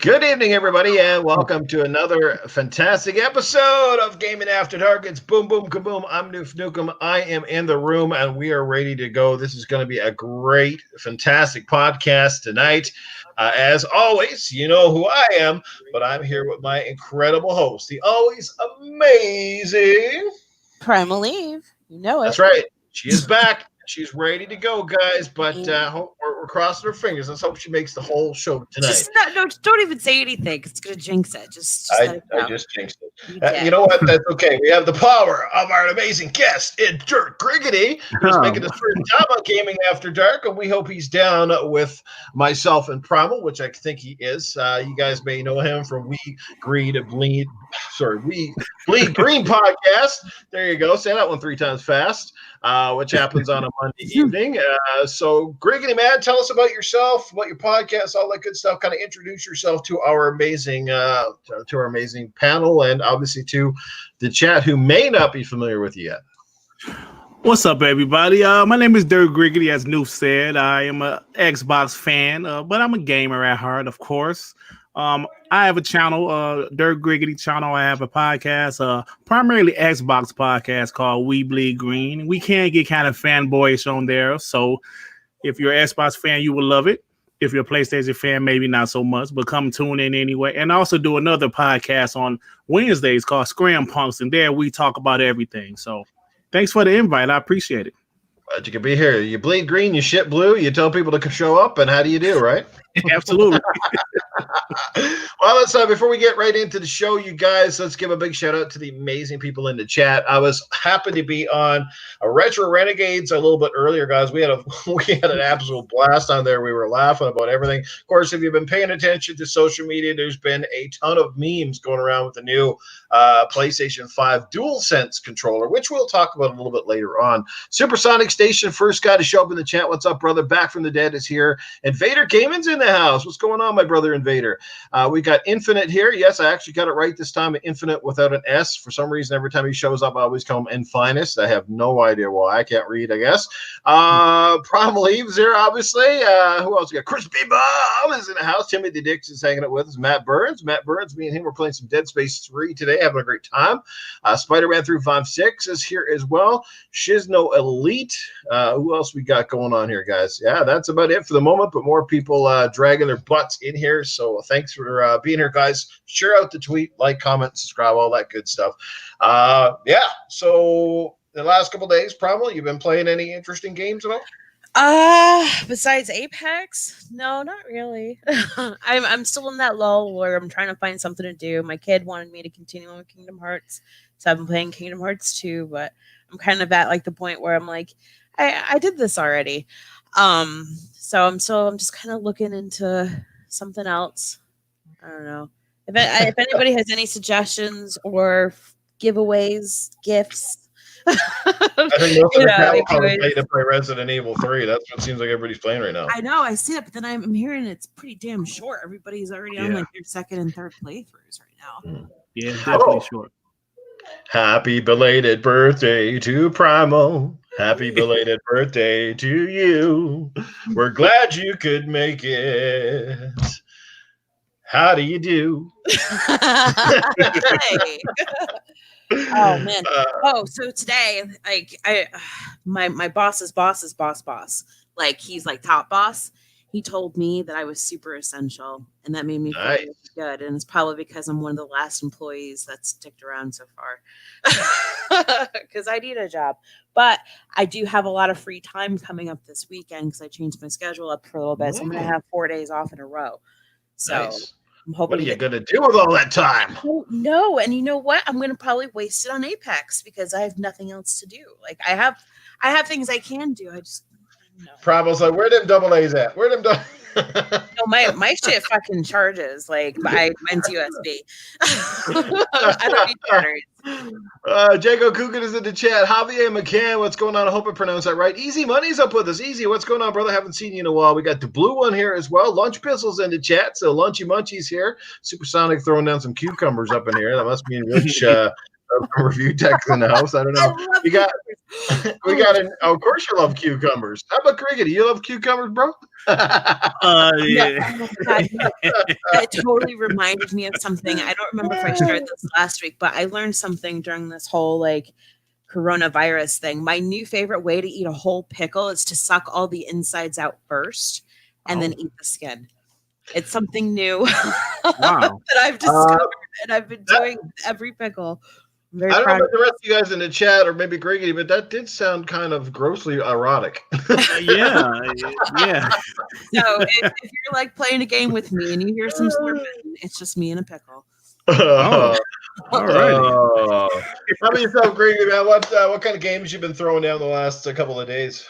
Good evening, everybody, and welcome to another fantastic episode of Gaming After Dark. It's boom, boom, kaboom. I'm Noof Nukem. I am in the room, and we are ready to go. This is going to be a great, fantastic podcast tonight. As always, you know who I am, but I'm here with my incredible host, the always amazing Primal Eve. You know it. That's right. She is back. She's ready to go, guys. But we're crossing our fingers. Let's hope she makes the whole show tonight. Don't even say anything. It's gonna jinx it. Just I just jinxed it. You know what? That's okay. We have the power of our amazing guest in Dirt Griggity, who's making his first time on Gaming After Dark, and we hope he's down with myself and Primal, which I think he is. You guys may know him from We Bleed Green podcast. There you go. Say that one 3 times fast. Which happens on a Monday evening. So, Griggity man, tell us about yourself, about your podcast, all that good stuff. Kind of introduce yourself to our amazing panel, and obviously to the chat who may not be familiar with you yet. What's up, everybody? My name is Dirt Griggity, as Noof said. I am an Xbox fan, but I'm a gamer at heart, of course. I have a channel, Dirt Griggity channel. I have a podcast, primarily Xbox podcast called We Bleed Green. We can get kind of fanboyish on there. So if you're an Xbox fan, you will love it. If you're a PlayStation fan, maybe not so much, but come tune in anyway. And I also do another podcast on Wednesdays called Scram Punks, and there we talk about everything. So thanks for the invite. I appreciate it. Glad you could be here. You bleed green, you shit blue, you tell people to show up, and how do you do, right? Absolutely. Well, let's before we get right into the show, you guys, let's give a big shout out to the amazing people in the chat. I was happy to be on a Retro Renegades a little bit earlier, guys. We had an absolute blast on there. We were laughing about everything. Of course, if you've been paying attention to social media, there's been a ton of memes going around with the new PlayStation 5 Dual Sense controller, which we'll talk about a little bit later on. Supersonic Station, first guy to show up in the chat. What's up, brother? Back from the dead is here. Invader Gaming's in the house. What's going on, my brother Invader? We got Infinite here. Yes, I actually got it right this time. Infinite without an S. For some reason, every time he shows up, I always call him Infinest. I have no idea why. I can't read, I guess. Primal Eve's here, obviously. Who else we got? Crispy Bob is in the house. Timothy Dix is hanging out with us. Matt Burns, me and him were playing some Dead Space 3 today, having a great time. Spider-Man through 5.6 is here as well. Shizno Elite. Who else we got going on here, guys? Yeah, that's about it for the moment, but more people dragging their butts in here. So thanks for being here, guys. Share out the tweet, like, comment, subscribe, all that good stuff. So the last couple days, Primal, you've been playing any interesting games at all? Besides Apex, no, not really. I'm still in that lull where I'm trying to find something to do. My kid wanted me to continue on with Kingdom Hearts, so I've been playing Kingdom Hearts 2, but I'm kind of at like the point where I'm like, I did this already. So I'm just kind of looking into something else. I don't know. If anybody has any suggestions or giveaways, gifts. I think most of the crowd probably paid to play Resident Evil 3. That's what it seems like everybody's playing right now. I know, I see it, but then I'm hearing it's pretty damn short. Everybody's already on like their second and third playthroughs right now. Yeah, definitely short. Happy belated birthday to Primal. Happy belated birthday to you. We're glad you could make it. How do you do? Oh man. So today, like my boss's boss, like he's like top boss. He told me that I was super essential, and that made me feel really good. And it's probably because I'm one of the last employees that's sticked around so far. Because I need a job. But I do have a lot of free time coming up this weekend because I changed my schedule up for a little bit. So I'm going to have 4 days off in a row. So I'm hoping. What are you going to do with all that time? No, and you know what? I'm going to probably waste it on Apex because I have nothing else to do. Like I have things I can do. I just. No. Primal's like, where them double A's at? Where them double? No, my shit fucking charges. Like mine's USB. I don't need batteries. Jago Coogan is in the chat. Javier McCann, what's going on? I hope I pronounced that right. Easy Money's up with us. Easy, what's going on, brother? Haven't seen you in a while. We got the blue one here as well. Lunch Pistols in the chat. So Lunchy Munchies here. Supersonic throwing down some cucumbers up in here. That must mean Rich review techs in the house. I don't know. We got, of course you love cucumbers. How about Griggity? You love cucumbers, bro? Yeah. Oh God, that totally reminded me of something. I don't remember if I shared this last week, but I learned something during this whole like coronavirus thing. My new favorite way to eat a whole pickle is to suck all the insides out first and then eat the skin. It's something new that I've discovered, and I've been doing every pickle. I don't know about the rest of you guys in the chat or maybe Griggity, but that did sound kind of grossly erotic. Yeah. So if you're like playing a game with me and you hear some slurping, it's just me in a pickle. All right. How about yourself, Griggity, man? What kind of games you been throwing down the last couple of days?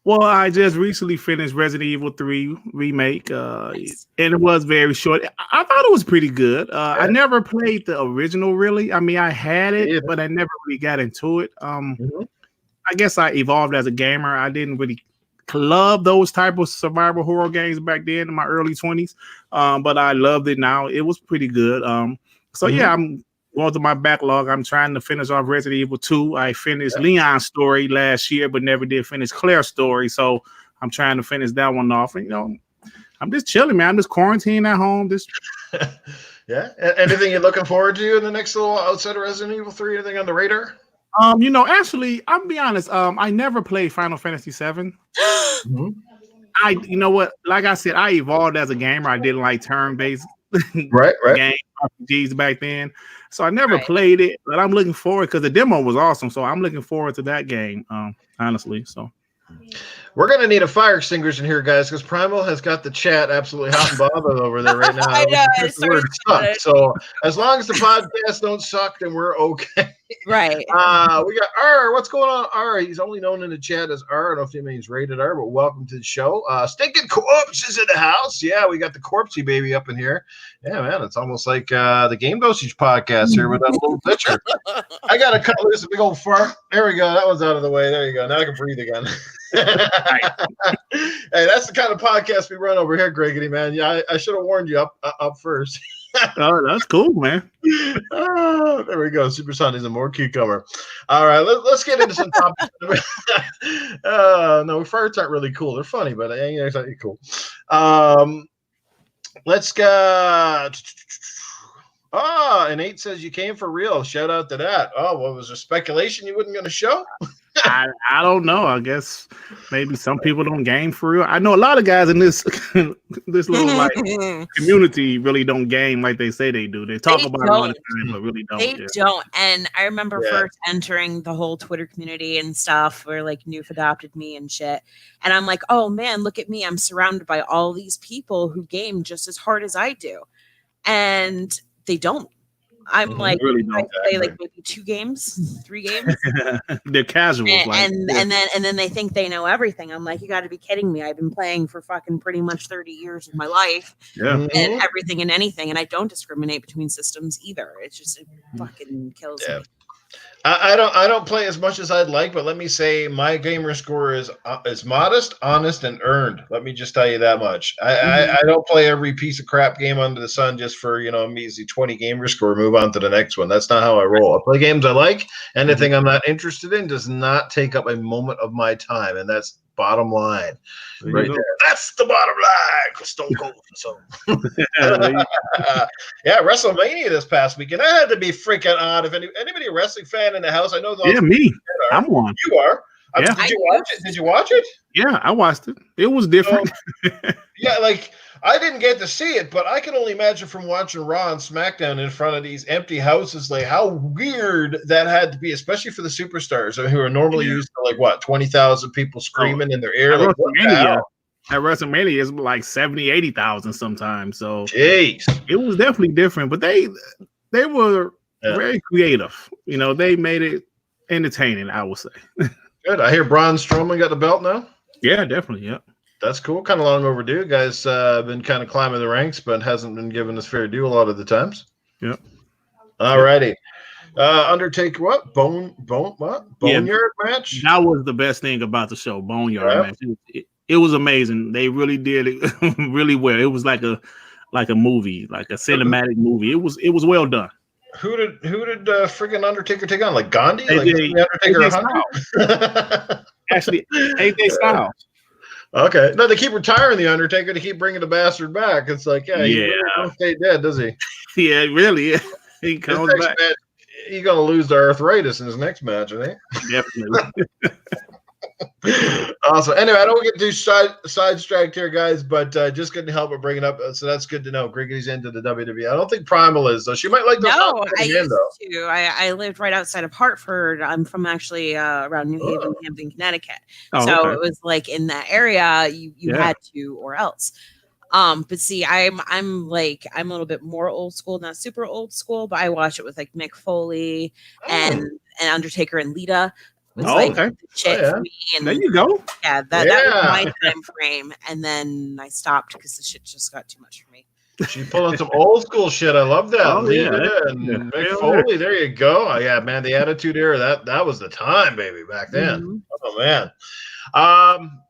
Well, I just recently finished Resident Evil 3 remake, Nice. and it was very short. I thought it was pretty good. I never played the original, really. I mean, I had it, but I never really got into it. I guess I evolved as a gamer. I didn't really love those type of survival horror games back then in my early 20s, but I loved it now. It was pretty good. Yeah, I'm going through my backlog. I'm trying to finish off Resident Evil 2. I finished Leon's story last year, but never did finish Claire's story. So I'm trying to finish that one off. And, I'm just chilling, man. I'm just quarantining at home. Yeah. Anything you're looking forward to in the next little outside of Resident Evil 3? Anything on the radar? Actually, I'll be honest. I never played Final Fantasy VII. You know what? Like I said, I evolved as a gamer. I didn't like turn-based game RPGs back then. So I never played it, but I'm looking forward because the demo was awesome. So I'm looking forward to that game, honestly. So we're gonna need a fire extinguisher in here, guys, because Primal has got the chat absolutely hot and bothered over there right now. I know. So as long as the podcast don't suck, then we're okay. Right. We got R. What's going on, R? He's only known in the chat as R. I don't know if he means rated R, but welcome to the show. Stinking Corpse is in the house. Yeah, we got the Corpsey baby up in here. Yeah, man, it's almost like the Game Dosage podcast here with that little picture. I got to cut loose a big old fart. There we go. That one's out of the way. There you go. Now I can breathe again. Hey, that's the kind of podcast we run over here, Griggity, man. Yeah, I should have warned you up first. Oh, that's cool, man. Oh, there we go. Super Son is a more cucumber. All right, let's get into some topics. No, farts aren't really cool. They're funny, but they ain't exactly cool. Let's go. And 8 says you came for real. Shout out to that. Oh, what was there speculation you wasn't going to show? I don't know. I guess maybe some people don't game for real. I know a lot of guys in this little like community really don't game like they say they do. They talk about it all the time, but really don't. They don't. And I remember first entering the whole Twitter community and stuff where like Noof adopted me and shit. And I'm like, oh man, look at me. I'm surrounded by all these people who game just as hard as I do. And they don't. I'm like, really I play like maybe 2 games, 3 games. They're casual, and then they think they know everything. I'm like, you got to be kidding me! I've been playing for fucking pretty much 30 years of my life, and everything and anything, and I don't discriminate between systems either. It's just it fucking kills me. I don't play as much as I'd like, but let me say my gamer score is modest, honest, and earned. Let me just tell you that much. I don't play every piece of crap game under the sun just for a measly 20 gamer score. Move on to the next one. That's not how I roll. I play games I like. Anything I'm not interested in does not take up a moment of my time, and that's bottom line right there. That's the bottom line for Stone Cold. So WrestleMania this past weekend. That had to be freaking odd. If anybody a wrestling fan in the house, I know those. Me. I'm one. You are. Yeah. Did you watch it? Did you watch it? Yeah, I watched it. It was different. Like I didn't get to see it, but I can only imagine from watching Raw and SmackDown in front of these empty houses, like how weird that had to be, especially for the superstars who are normally used to 20,000 people screaming in their ear. Like, what the hell? At WrestleMania is like 70, 80,000 sometimes. So jeez, it was definitely different, but they were very creative. They made it entertaining, I would say. Good. I hear Braun Strowman got the belt now. Yeah, definitely. Yeah. That's cool. Kind of long overdue. Guys been kind of climbing the ranks, but hasn't been given his fair due a lot of the times. Yep. All righty. Undertaker, what? Boneyard match? That was the best thing about the show, Boneyard match. It was amazing. They really did it really well. It was like a movie, like a cinematic movie. It was well done. Who did friggin' Undertaker take on? Like Gandhi? AJ, Like the Undertaker AJ 100? Actually, AJ Styles. Okay. No, they keep retiring the Undertaker to keep bringing the bastard back. It's like, yeah, he Yeah. really don't stay dead, does he? Yeah, really. Yeah. He His comes next back. match, he's gonna lose the arthritis in his next match, I think. Definitely. Awesome. Anyway, I don't get too sidetracked here, guys, but just couldn't help but bring it up. So that's good to know. Griggity's into the WWE. I don't think Primal is, though. She might like those. No, I used to. I lived right outside of Hartford. I'm from actually around New Haven, Hampton, Connecticut. So okay. it was like in that area, you had to or else. But see, I'm a little bit more old school, not super old school, but I watch it with like Mick Foley and Undertaker and Lita. It was like the shit for me. And there you go. Yeah, that was my time frame. And then I stopped because the shit just got too much for me. She's pulling some old school shit. I love that. Oh, Lita and Mick Foley. There you go. Oh, yeah, man. The Attitude Era, that was the time, baby, back then. Mm-hmm. Oh, man.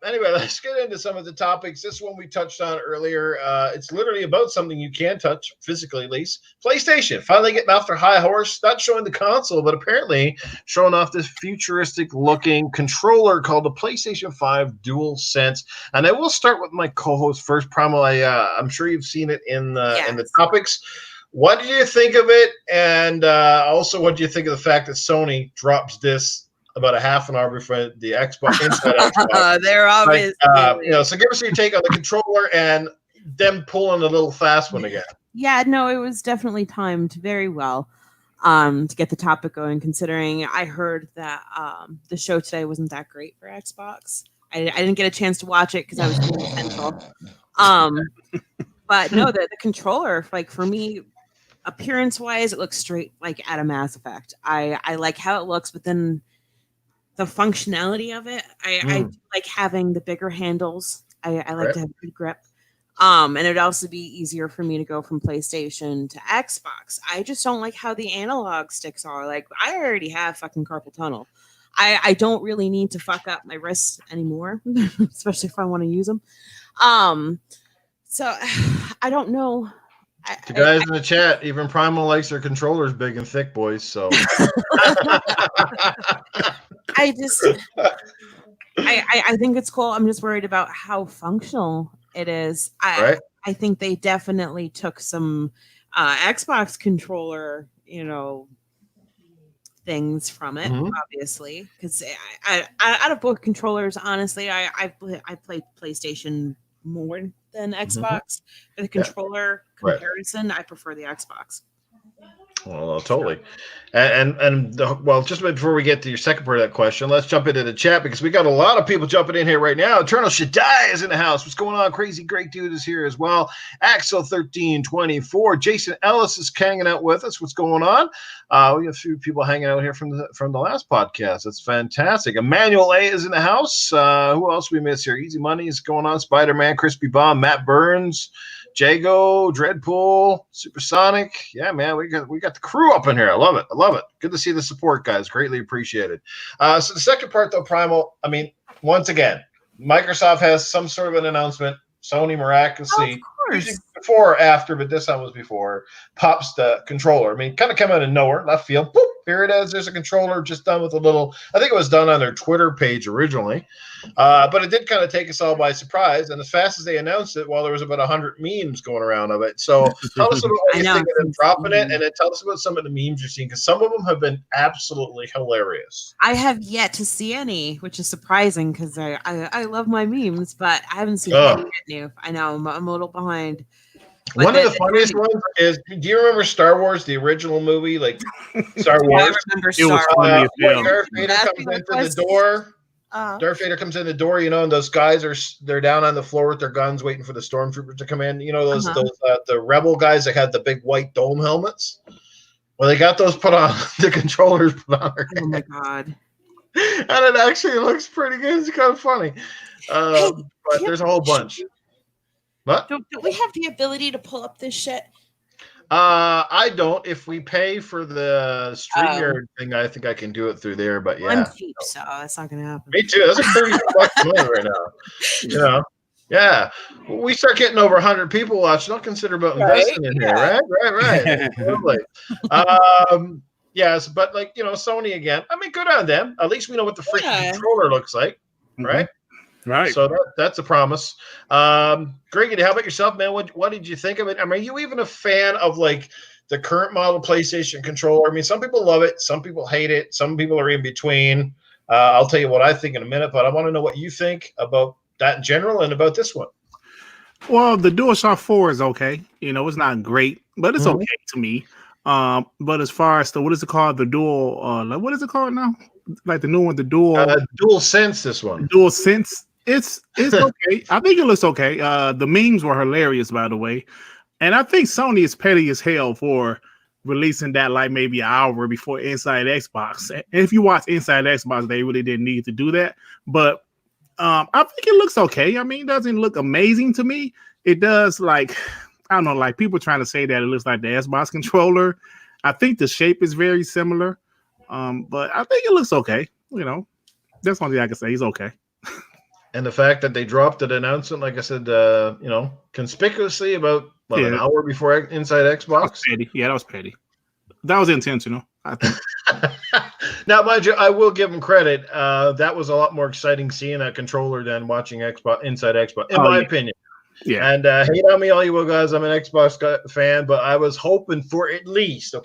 Anyway, let's get into some of the topics. This one we touched on earlier. It's literally about something you can touch physically, at least. PlayStation finally getting off their high horse, not showing the console, but apparently showing off this futuristic looking controller called the PlayStation 5 Dual Sense. And I will start with my co-host first. Primal, I'm sure you've seen it in the topics. What do you think of it? And also, what do you think of the fact that Sony drops this about a half an hour before the Xbox inside Xbox? They're obvious. So give us your take on the controller and them pulling a little fast one again. Yeah, no, it was definitely timed very well to get the topic going, considering I heard that the show today wasn't that great for Xbox. I didn't get a chance to watch it because I was doing Central. But no, the controller, like for me, appearance-wise, it looks straight like out of Mass Effect. I like how it looks, but then the functionality of it, I like having the bigger handles. I like to have good grip. And it'd also be easier for me to go from PlayStation to Xbox. I just don't like how the analog sticks are. Like, I already have fucking carpal tunnel. I don't really need to fuck up my wrists anymore, especially if I want to use them. So I don't know. The guys in the chat, even Primal likes their controllers big and thick, boys. So I think it's cool. I'm just worried about how functional it is. I think they definitely took some Xbox controller, things from it, obviously, because out of both controllers, honestly, I played PlayStation more than Xbox. For the controller comparison, I prefer the Xbox. Well, totally. Well, just before we get to your second part of that question, let's jump into the chat because we got a lot of people jumping in here right now. Eternal Shaddai is in the house. What's going on? Crazy Great Dude is here as well. Axel1324. Jason Ellis is hanging out with us. What's going on? We have a few people hanging out here from the last podcast. That's fantastic. Emmanuel A is in the house. Who else we miss here? Easy Money is going on. Spider-Man, Crispy Bomb, Matt Burns, Jago, Dreadpool, Supersonic. Yeah, man, we got the crew up in here. I love it. Good to see the support, guys. Greatly appreciated. So the second part, though, Primal, I mean, once again, Microsoft has some sort of an announcement. Sony miraculously, before or after, but this time was before, pops the controller. I mean, kind of come out of nowhere, left field. Boop, here it is. There's a controller just done with a little, I think it was done on their Twitter page originally. But it did kind of take us all by surprise. And as fast as they announced it, well, there was about 100 memes going around of it. So tell us about what you think of them dropping it, and then tell us about some of the memes you're seeing, because some of them have been absolutely hilarious. I have yet to see any, which is surprising because I love my memes, but I haven't seen any yet new. I know I'm a little behind. One of the funniest ones is, do you remember Star Wars, the original movie, like Star Wars? I remember Star Wars. Darth Vader comes into the door. Darth Vader comes in the door, and those guys they're down on the floor with their guns waiting for the stormtroopers to come in. Those the rebel guys that had the big white dome helmets. Well, they got those put on, the controllers put on their head. Oh my god. And it actually looks pretty good. It's kind of funny. But there's a whole bunch. What? Do we have the ability to pull up this shit? I don't. If we pay for the StreamYard thing, I think I can do it through there. But yeah, I'm cheap, so that's not gonna happen. Me too. That's a $30 money right now. Yeah, we start getting over 100 people watching. I'll consider about investing in here, right? Right. Totally. Yes, but like Sony again. I mean, good on them. At least we know what the freaking controller looks like, right? Right. So that's a promise. Griggity, how about yourself, man? What did you think of it? I mean, are you even a fan of like the current model PlayStation controller? I mean, some people love it, some people hate it, some people are in between. I'll tell you what I think in a minute, but I want to know what you think about that in general and about this one. Well, the DualShock 4 is okay. It's not great, but it's okay to me. But as far as what is it called? The dual, what is it called now? Like the new one, the dual sense. This one, Dual Sense. It's okay. I think it looks okay. The memes were hilarious, by the way, and I think Sony is petty as hell for releasing that like maybe an hour before Inside Xbox. And if you watch Inside Xbox, they really didn't need to do that, but. I think it looks okay. I mean, it doesn't look amazing to me. It does, like, I don't know, like people trying to say that it looks like the Xbox controller. I think the shape is very similar. But I think it looks okay. That's one thing I can say. He's okay. And the fact that they dropped an announcement, like I said, conspicuously about an hour before Inside Xbox. That was petty. Yeah, that was petty. That was intentional, I think. Now, mind you, I will give them credit. That was a lot more exciting seeing that controller than watching Inside Xbox, in my opinion. Yeah. And hate on me, all you guys. I'm an Xbox fan, but I was hoping for at least a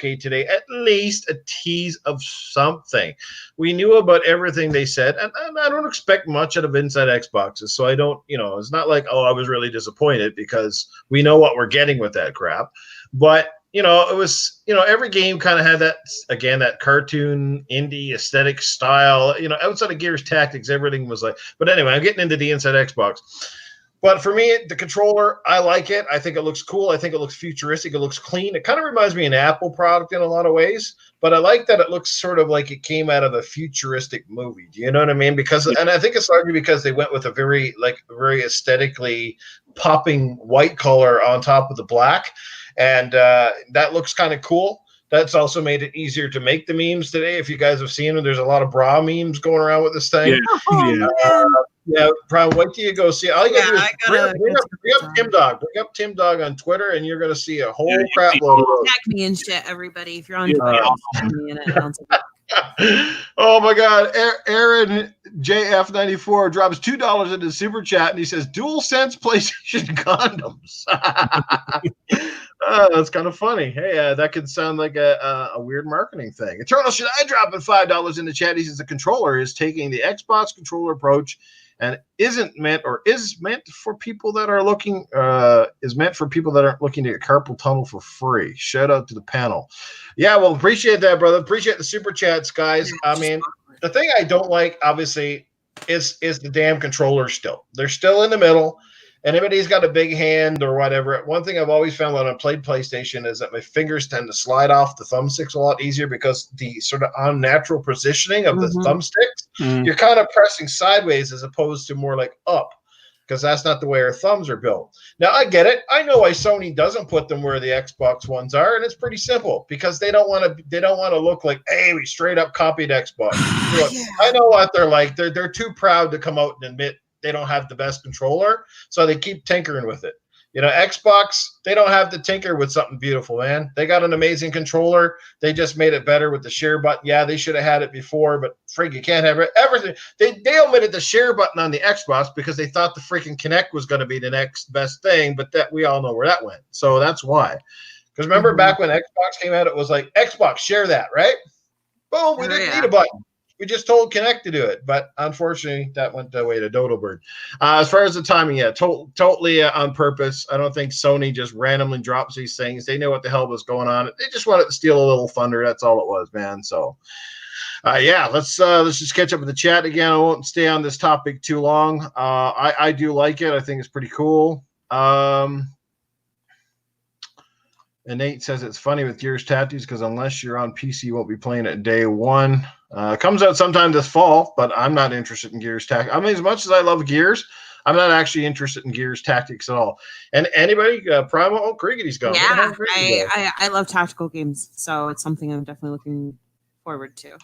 tease of something. We knew about everything they said, and I don't expect much out of Inside Xboxes. So I don't, it's not like, I was really disappointed because we know what we're getting with that crap. But it was, every game kind of had that cartoon indie aesthetic style, outside of Gears Tactics, everything was like, but anyway, I'm getting into the Inside Xbox. But for me, the controller, I like it. I think it looks cool. I think it looks futuristic. It looks clean. It kind of reminds me of an Apple product in a lot of ways, but I like that it looks sort of like it came out of a futuristic movie. Do you know what I mean? And I think it's largely because they went with a very aesthetically popping white color on top of the black. And that looks kind of cool. That's also made it easier to make the memes today. If you guys have seen them, there's a lot of bra memes going around with this thing. Probably wait till you go see. All you gotta do is bring up Tim Dog. Bring up Tim Dog on Twitter, and you're gonna see a whole crap load of those. Tag me and shit, everybody. If you're on Twitter, tag me in it. Oh my God, Aaron JF94 drops $2 into super chat, and he says dual sense PlayStation condoms. That's kind of funny. Hey, that could sound like a weird marketing thing. Eternal, should I drop in $5 in the chat? He says the controller is taking the Xbox controller approach and is meant for people that are looking is meant for people that aren't looking to get carpal tunnel for free. Shout out to the panel. Yeah, well, appreciate that, brother. Appreciate the super chats, guys. I mean, the thing I don't like, obviously, is the damn controller still. They're still in the middle. Anybody's got a big hand or whatever. One thing I've always found when I played PlayStation is that my fingers tend to slide off the thumbsticks a lot easier because the sort of unnatural positioning of the thumbsticks, you're kind of pressing sideways as opposed to more like up, because that's not the way our thumbs are built. Now, I get it. I know why Sony doesn't put them where the Xbox ones are, and it's pretty simple because they don't want to look like, hey, we straight up copied Xbox. I know what they're like. They're too proud to come out and admit they don't have the best controller, so they keep tinkering with it. Xbox, they don't have to tinker with something beautiful, man. They got an amazing controller. They just made it better with the share button. Yeah, they should have had it before, but frig, you can't have everything. They omitted the share button on the Xbox because they thought the freaking Kinect was going to be the next best thing, but that we all know where that went. So that's why. Because remember back when Xbox came out, it was like, Xbox, share that, right? Boom, we didn't need a button. We just told Kinect to do it, but unfortunately, that went the way to Dodo Bird. As far as the timing, totally on purpose. I don't think Sony just randomly drops these things. They know what the hell was going on. They just wanted to steal a little thunder. That's all it was, man. So, let's just catch up with the chat again. I won't stay on this topic too long. I do like it. I think it's pretty cool. And Nate says it's funny with Gears Tactics because unless you're on PC, you won't be playing it day one. Comes out sometime this fall, but I'm not interested in Gears Tactics. I mean, as much as I love Gears, I'm not actually interested in Gears Tactics at all. And anybody, Primal Griggity's gone. Yeah, I love tactical games, so it's something I'm definitely looking forward to.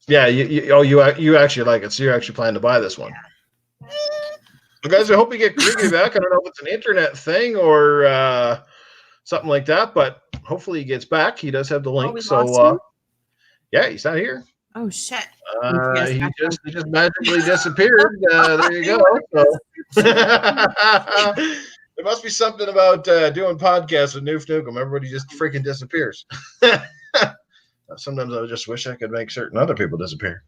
Yeah, you actually like it, so you're actually planning to buy this one. Well, guys, I hope you get Griggity back. I don't know if it's an internet thing or something like that, but hopefully he gets back. He does have the link. we So, lost him? yeah, he's not here. Oh shit! He just magically disappeared. There you go. So. There must be something about doing podcasts with Noof Nukem. Everybody just freaking disappears. Sometimes I just wish I could make certain other people disappear.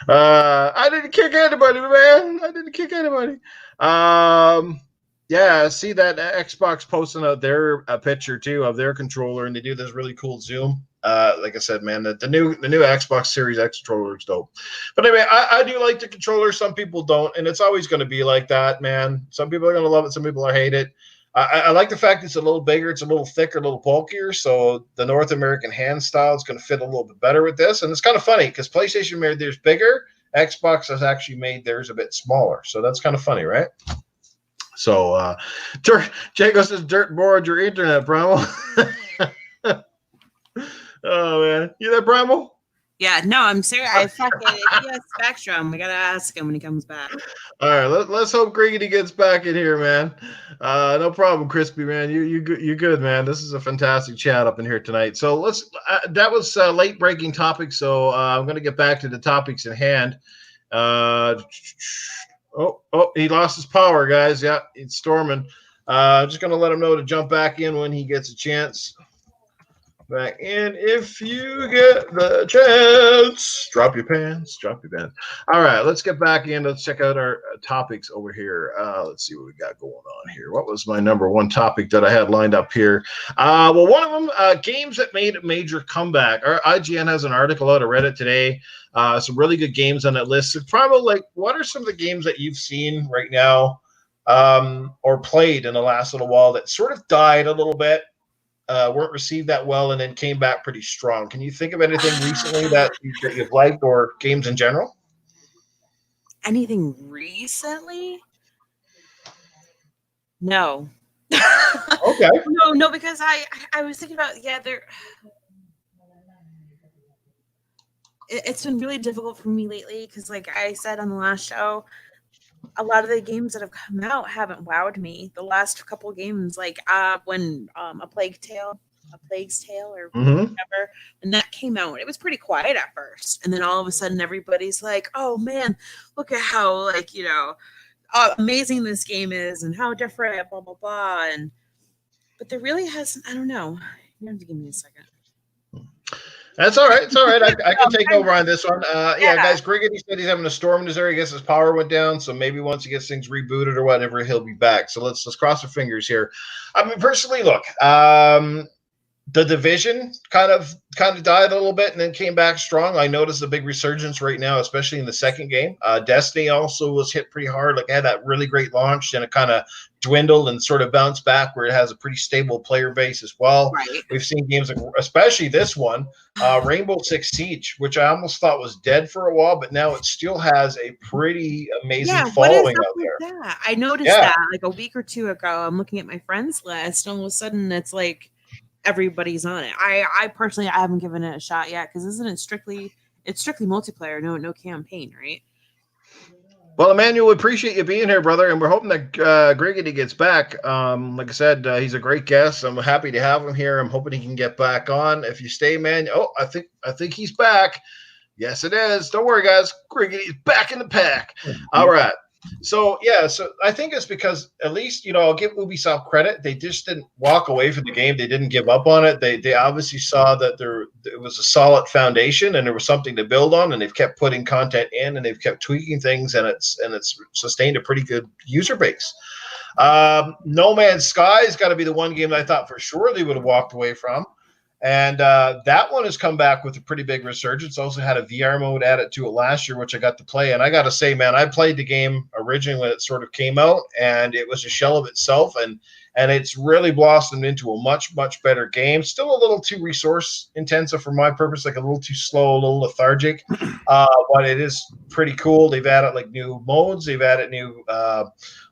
I didn't kick anybody, man. I didn't kick anybody. Yeah, see that Xbox posting out their picture too of their controller, and they do this really cool zoom. Like I said, man, the new Xbox Series X controller is dope. But anyway, I do like the controller. Some people don't, and it's always going to be like that, man. Some people are going to love it. Some people are hate it. I like the fact it's a little bigger, it's a little thicker, a little bulkier. So the North American hand style is going to fit a little bit better with this. And it's kind of funny because PlayStation made theirs bigger. Xbox has actually made theirs a bit smaller. So that's kind of funny, right? So Jago says, Dirt bored your internet, Primal. Oh, man. You there, Primal? Yeah, no, I'm serious. I fucking if he has Spectrum, we gotta ask him when he comes back. All right, let's hope Griggity gets back in here, man. No problem, Crispy, man. You good, man. This is a fantastic chat up in here tonight. So let's. That was late breaking topic. So I'm gonna get back to the topics in hand. Oh, he lost his power, guys. Yeah, it's storming. I'm just gonna let him know to jump back in when he gets a chance. Back in if you get the chance. Drop your pants. All right, let's get back in. Let's check out our topics over here. Let's see what we got going on here. What was my number one topic that I had lined up here? Well, one of them, games that made a major comeback. Our IGN has an article out of Reddit today. Some really good games on that list. So probably, like, what are some of the games that you've seen right now or played in the last little while that sort of died a little bit? Weren't received that well and then came back pretty strong. Can you think of anything recently that you've liked or games in general? Anything recently? No. Okay. No, because I was thinking about it's been really difficult for me lately because, like I said on the last show, a lot of the games that have come out haven't wowed me. The last couple of games, like when a Plague's Tale or whatever, when that came out, it was pretty quiet at first, and then all of a sudden everybody's like, "Oh man, look at how amazing this game is, and how different, blah blah blah." But there really hasn't. I don't know. You have to give me a second. That's all right. It's all right. I can take over on this one. Yeah, guys, Griggity said he's having a storm in his area. I guess his power went down, so maybe once he gets things rebooted or whatever, he'll be back. So let's cross our fingers here. I mean, personally, look, the Division kind of died a little bit and then came back strong. I noticed a big resurgence right now, especially in the second game. Destiny also was hit pretty hard. Like, it had that really great launch, and it kind of dwindled and sort of bounced back where it has a pretty stable player base as well. Right. We've seen games like, especially this one, Rainbow Six Siege, which I almost thought was dead for a while, but now it still has a pretty amazing following out there. Yeah, I noticed that like a week or two ago. I'm looking at my friends list, and all of a sudden it's like everybody's on it. I personally haven't given it a shot yet because isn't it strictly multiplayer, no campaign, right? Well, Emmanuel, we appreciate you being here, brother, and we're hoping that Griggity gets back. Like I said, he's a great guest. I'm happy to have him here. I'm hoping he can get back on. If you stay, man. Oh, I think he's back. Yes, it is. Don't worry, guys. Griggity's back in the pack. All right. So I think it's because at least, I'll give Ubisoft credit. They just didn't walk away from the game. They didn't give up on it. They obviously saw that it was a solid foundation and there was something to build on, and they've kept putting content in and they've kept tweaking things, and it's sustained a pretty good user base. No Man's Sky has got to be the one game that I thought for sure they would have walked away from. And that one has come back with a pretty big resurgence. Also had a VR mode added to it last year, which I got to play. And I got to say, man, I played the game originally when it sort of came out, and it was a shell of itself. And it's really blossomed into a much, much better game. Still a little too resource intensive for my purpose, like a little too slow, a little lethargic. But it is pretty cool. They've added like new modes. They've added new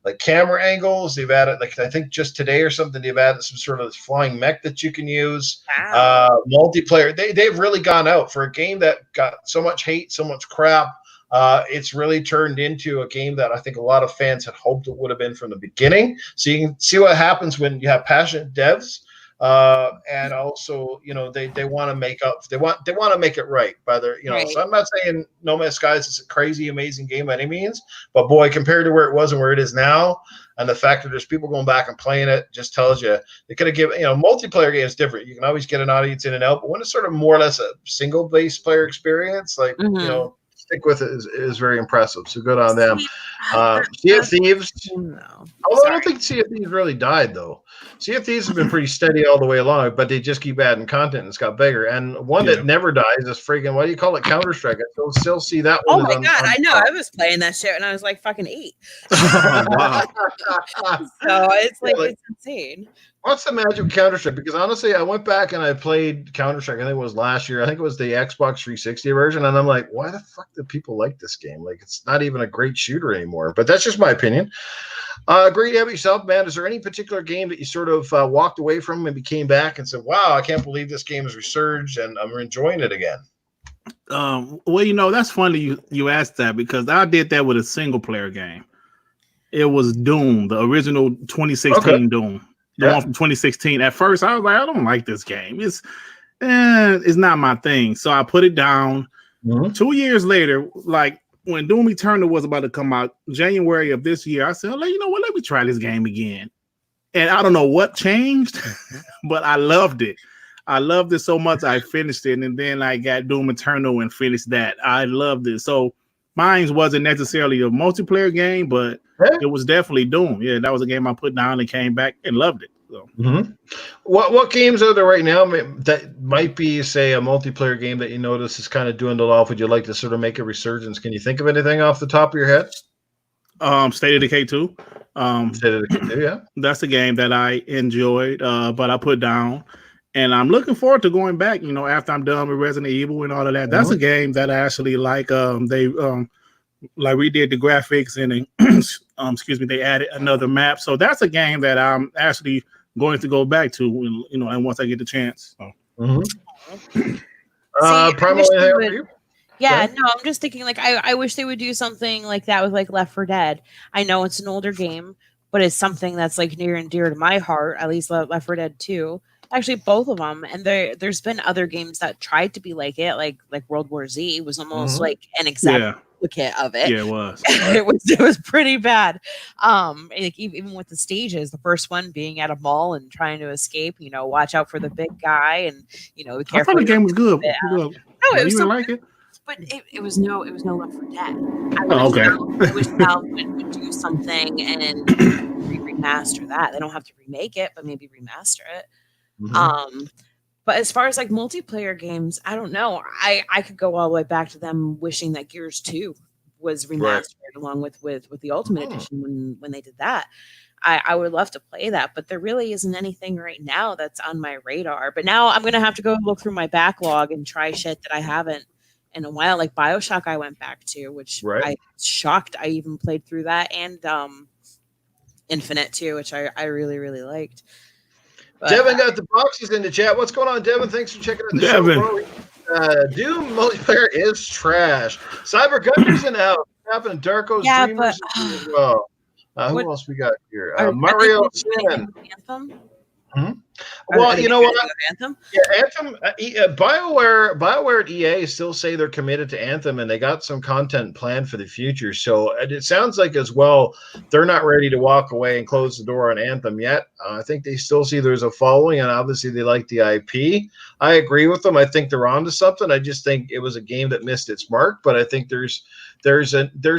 like camera angles. They've added, like, I think just today or something, they've added some sort of flying mech that you can use. Wow. Multiplayer. They've really gone out for a game that got so much hate, so much crap. It's really turned into a game that I think a lot of fans had hoped it would have been from the beginning. So you can see what happens when you have passionate devs, and also, they want to make up. They want to make it right by their, Right. So I'm not saying No Man's Skies is a crazy, amazing game by any means, but boy, compared to where it was and where it is now, and the fact that there's people going back and playing it just tells you they could have given, multiplayer game is different. You can always get an audience in and out, but when it's sort of more or less a single base player experience, like, stick with it is very impressive. So good on them. Sea of Thieves. No. Although I don't think Sea of Thieves really died, though. Sea of Thieves has been pretty steady all the way along, but they just keep adding content and it's got bigger. And one that never dies is freaking, what do you call it? Counter-Strike. I still see that one. Oh my God, I know. I was playing that shit when I was like fucking 8. Wow. So it's like, it's insane. What's the magic of Counter-Strike? Because honestly, I went back and I played Counter-Strike. I think it was last year. I think it was the Xbox 360 version. And I'm like, why the fuck do people like this game? Like, it's not even a great shooter anymore. But that's just my opinion. Great to have yourself, man. Is there any particular game that you sort of walked away from and came back and said, wow, I can't believe this game has resurged and I'm enjoying it again? Well, that's funny you asked that, because I did that with a single player game. It was Doom, the original 2016 Doom. The one from 2016. At first, I was like, I don't like this game. It's not my thing. So I put it down. 2 years later, like when Doom Eternal was about to come out, January of this year, I said, you know what? Let me try this game again. And I don't know what changed, but I loved it. I loved it so much, I finished it. And then I got Doom Eternal and finished that. I loved it. So mine wasn't necessarily a multiplayer game, but it was definitely Doom. Yeah, that was a game I put down and came back and loved it. So. What games are there right now that might be, say, a multiplayer game that you notice is kind of dwindled off? Would you like to sort of make a resurgence? Can you think of anything off the top of your head? State of Decay 2. State of Decay 2, yeah. That's a game that I enjoyed, but I put down. And I'm looking forward to going back, after I'm done with Resident Evil and all of that. That's a game that I actually like. They like redid the graphics and they added another map. So that's a game that I'm actually going to go back to, and once I get the chance. So. Primal Eve. Yeah, no, I'm just thinking like I wish they would do something like that with like Left 4 Dead. I know it's an older game, but it's something that's like near and dear to my heart. At least Left 4 Dead 2. Actually, both of them. And there's been other games that tried to be like it, like World War Z was almost like an exact duplicate of it. Yeah, it was. it was pretty bad. Like even with the stages, the first one being at a mall and trying to escape, watch out for the big guy and be careful. I thought the game was good. No, it was so like it. But it was no Left 4 Dead. Okay. I wish Valve would do something and remaster that. They don't have to remake it, but maybe remaster it. But as far as like multiplayer games, I don't know. I could go all the way back to them wishing that Gears 2 was remastered along with the Ultimate Edition when they did that. I would love to play that, but there really isn't anything right now that's on my radar. But now I'm gonna have to go look through my backlog and try shit that I haven't in a while. Like BioShock I went back to, which I shocked I even played through that, and Infinite too, which I really, really liked. But, Devin got the boxes in the chat. What's going on, Devin? Thanks for checking out the show, bro. Doom multiplayer is trash. Cyber Gunner's in out. Happened Darko's Dreamers as well. Who else we got here? Mario Sin. Anthem? Well, you know what? Anthem? Yeah, Anthem. BioWare and EA still say they're committed to Anthem, and they got some content planned for the future. So it sounds like as well they're not ready to walk away and close the door on Anthem yet. I think they still see there's a following, and obviously they like the IP. I agree with them. I think they're onto something. I just think it was a game that missed its mark, but I think there's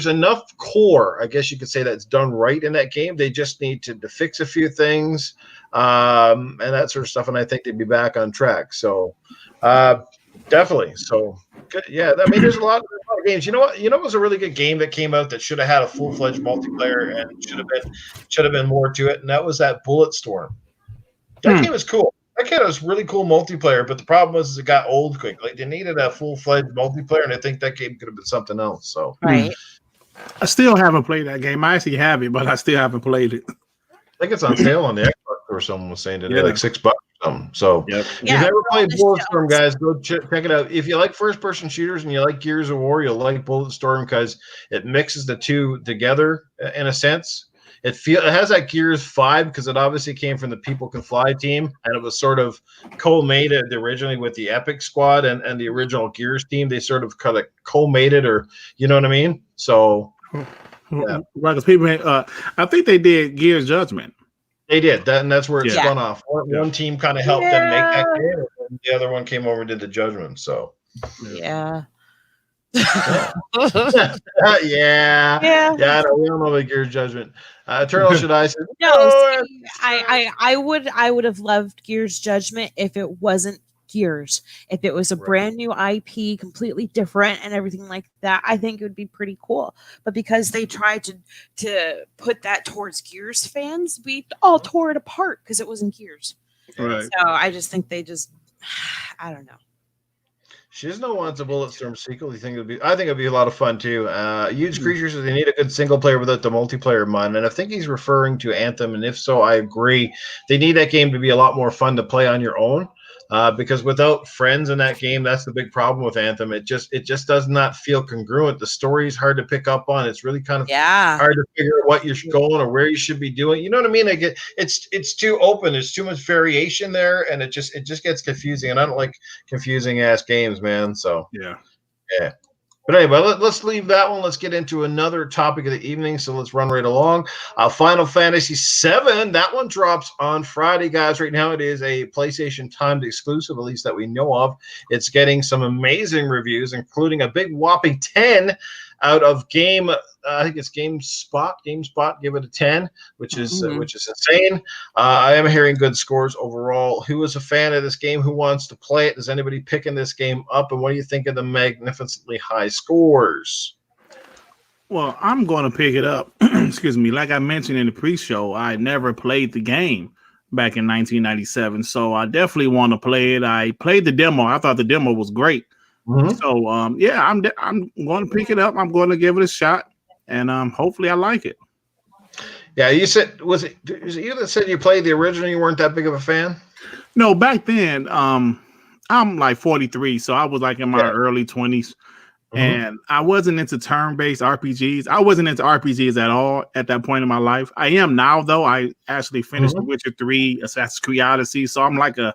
enough core, I guess you could say, that's done right in that game. They just need to fix a few things. And that sort of stuff, and I think they'd be back on track. So, definitely. So, good. Yeah, I mean, there's a lot of games. You know what? It was a really good game that came out that should have had a full-fledged multiplayer and should have been more to it. And that was that Bulletstorm. That game was cool. That game was really cool multiplayer, but the problem was it got old quick. Like they needed a full-fledged multiplayer, and I think that game could have been something else. So, right. I still haven't played that game. I actually have it, but I still haven't played it. I think it's on sale on the Xbox, or someone was saying today, like $6 or So Yep. if you've never played Bulletstorm, guys, go check it out. If you like first-person shooters and you like Gears of War, you'll like Bulletstorm because it mixes the two together in a sense. It has that Gears 5 because it obviously came from the People Can Fly team, and it was sort of co-made originally with the Epic Squad and the original Gears team. They sort of kind of co-made it, or you know what I mean? So, yeah. Right, because people, I think they did Gears Judgment. They did that, and that's where it Yeah. spun off. One team kind of helped them make that game, and the other one came over and did the Judgment. So, yeah. yeah. No, we don't know the Gears Judgment. Eternal should I say? No, see, I would have loved Gears Judgment if it wasn't Gears. If it was a brand new IP, completely different and everything like that, I think it would be pretty cool. But because they tried to put that towards Gears fans, we all tore it apart because it wasn't Gears. Right. So I just think they just, I don't know. Shizno wants a Bulletstorm sequel. I think it'd be a lot of fun too. Huge Creatures, they need a good single player without the multiplayer mod. And I think he's referring to Anthem. And if so, I agree. They need that game to be a lot more fun to play on your own. Because without friends in that game, that's the big problem with Anthem. It just does not feel congruent. The story is hard to pick up on. It's really kind of hard to figure out what you're going or where you should be doing. You know what I mean? It's too open. There's too much variation there, and it just gets confusing. And I don't like confusing ass games, man. So yeah. But anyway, let's leave that one. Let's get into another topic of the evening. So let's run right along. Final Fantasy VII, that one drops on Friday, guys. Right now, it is a PlayStation timed exclusive, at least that we know of. It's getting some amazing reviews, including a big whopping 10 out of I think it's GameSpot. GameSpot give it a 10, which is insane. I am hearing good scores overall. Who is a fan of this game? Who wants to play it? Is anybody picking this game up? And what do you think of the magnificently high scores? Well, I'm going to pick it up. Excuse me. Like I mentioned in the pre-show, I never played the game back in 1997, so I definitely want to play it. I played the demo. I thought the demo was great. Mm-hmm. So, I'm going to pick it up. I'm going to give it a shot. And hopefully I like it. Yeah, you said was it you that said you played the original? You weren't that big of a fan? No, back then, I'm like 43, so I was like in my early 20s, and I wasn't into turn-based RPGs. I wasn't into RPGs at all at that point in my life. I am now, though. I actually finished The Witcher 3, Assassin's Creed Odyssey, so I'm like a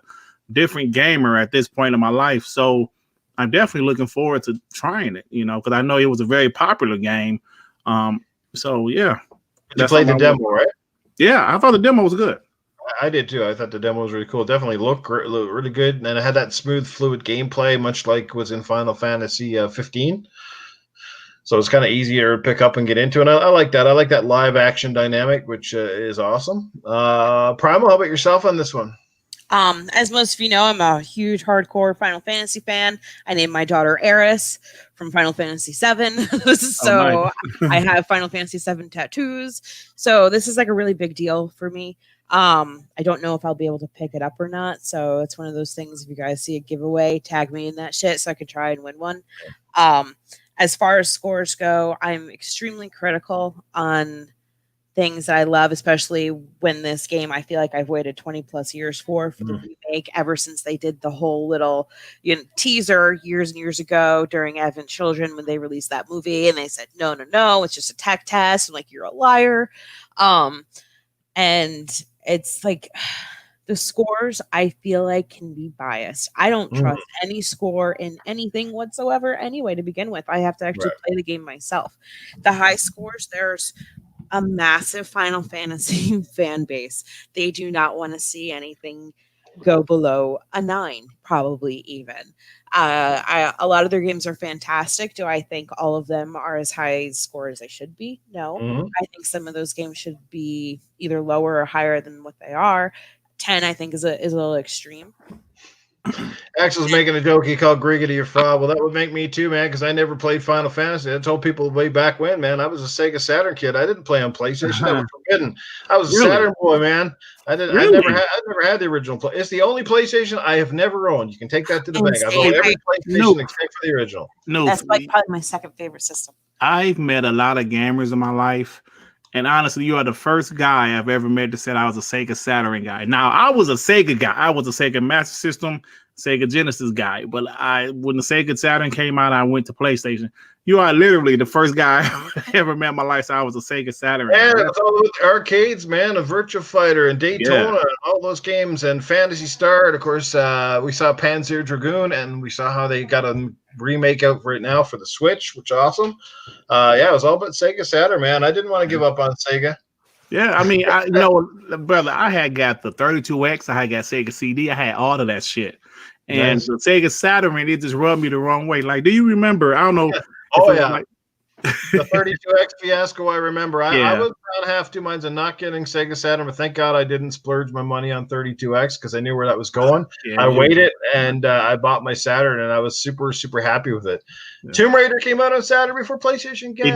different gamer at this point in my life. So I'm definitely looking forward to trying it, because I know it was a very popular game. So yeah, you played the demo, right? Yeah, I thought the demo was good. I did too. I thought the demo was really cool. Definitely looked really good, and it had that smooth, fluid gameplay, much like was in Final Fantasy 15. So it's kind of easier to pick up and get into, and I like that. I like that live action dynamic, which is awesome. Primal, how about yourself on this one? As most of you know, I'm a huge hardcore Final Fantasy fan. I named my daughter Eris from Final Fantasy VII. So nice. I have Final Fantasy VII tattoos. So this is like a really big deal for me. I don't know if I'll be able to pick it up or not. So it's one of those things, if you guys see a giveaway, tag me in that shit so I could try and win one. As far as scores go, I'm extremely critical on things that I love, especially when this game I feel like I've waited 20 plus years for the remake, ever since they did the whole little teaser years and years ago during Advent Children when they released that movie, and they said no, it's just a tech test. I'm like, you're a liar. And it's like the scores I feel like can be biased. I don't trust any score in anything whatsoever anyway to begin with. I have to actually play the game myself. The high scores, there's a massive Final Fantasy fan base. They do not want to see anything go below a 9, probably even. A lot of their games are fantastic. Do I think all of them are as high score as they should be? No. I think some of those games should be either lower or higher than what they are. 10, I think, is a little extreme. Axel's making a joke. He called Griggity a fraud. Well, that would make me too, man, because I never played Final Fantasy. I told people way back when, man, I was a Sega Saturn kid. I didn't play on PlayStation. That was forbidden. I was a Saturn boy, man. I never had the original play. It's the only PlayStation I have never owned. You can take that to the bank. I've owned every PlayStation except for the original. That's like probably my second favorite system. I've met a lot of gamers in my life, And honestly, you are the first guy I've ever met that said I was a Sega Saturn guy. Now, I was a Sega guy. I was a Sega Master System, Sega Genesis guy. But when the Sega Saturn came out, I went to PlayStation. You are literally the first guy I've ever met in my life. So I was a Sega Saturn. Yeah, it was all with the arcades, man, of Virtua Fighter and Daytona Yeah. and all those games and Fantasy Star. And of course, we saw Panzer Dragoon, and we saw how they got a remake out right now for the Switch, which is awesome. Yeah, it was all about Sega Saturn, man. I didn't want to give up on Sega. Yeah, I mean, brother, I had got the 32X, I had got Sega CD, I had all of that shit. And Nice. the Sega Saturn, it just rubbed me the wrong way. Like, do you remember? I don't know. Yeah. Oh, yeah. Like, The 32X fiasco, I remember. I Yeah. was around half two minds of not getting Sega Saturn, but thank God I didn't splurge my money on 32X because I knew where that was going. yeah, I waited and I bought my Saturn, and I was super, super happy with it. Yeah. Tomb Raider came out on Saturn before PlayStation came.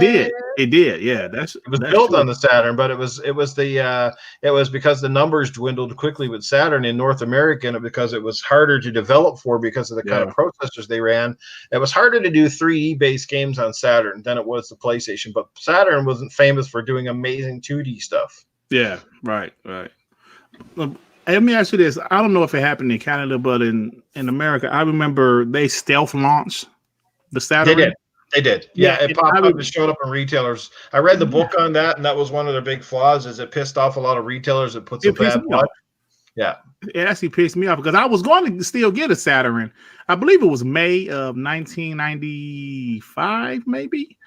It did. Yeah, It was built on the Saturn, but it was because the numbers dwindled quickly with Saturn in North America, and because it was harder to develop for because of the kind of processors they ran. It was harder to do 3D based games on Saturn than it was the PlayStation, but Saturn wasn't famous for doing amazing 2D stuff. Yeah, right. Let me ask you this. I don't know if it happened in Canada, but in America, I remember they stealth launched the Saturn. They did. Yeah, it popped up and showed up in retailers. I read the book on that, and that was one of their big flaws, is it pissed off a lot of retailers. It puts a bad blood. Yeah. It actually pissed me off because I was going to still get a Saturn. I believe it was May of 1995, maybe.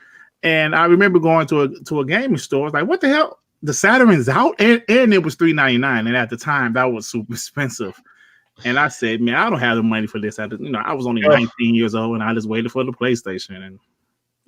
And I remember going to a gaming store. I was like, what the hell? The Saturn's out? And it was $399. And at the time, that was super expensive. And I said, man, I don't have the money for this. I was only 19 years old, and I just waited for the PlayStation. And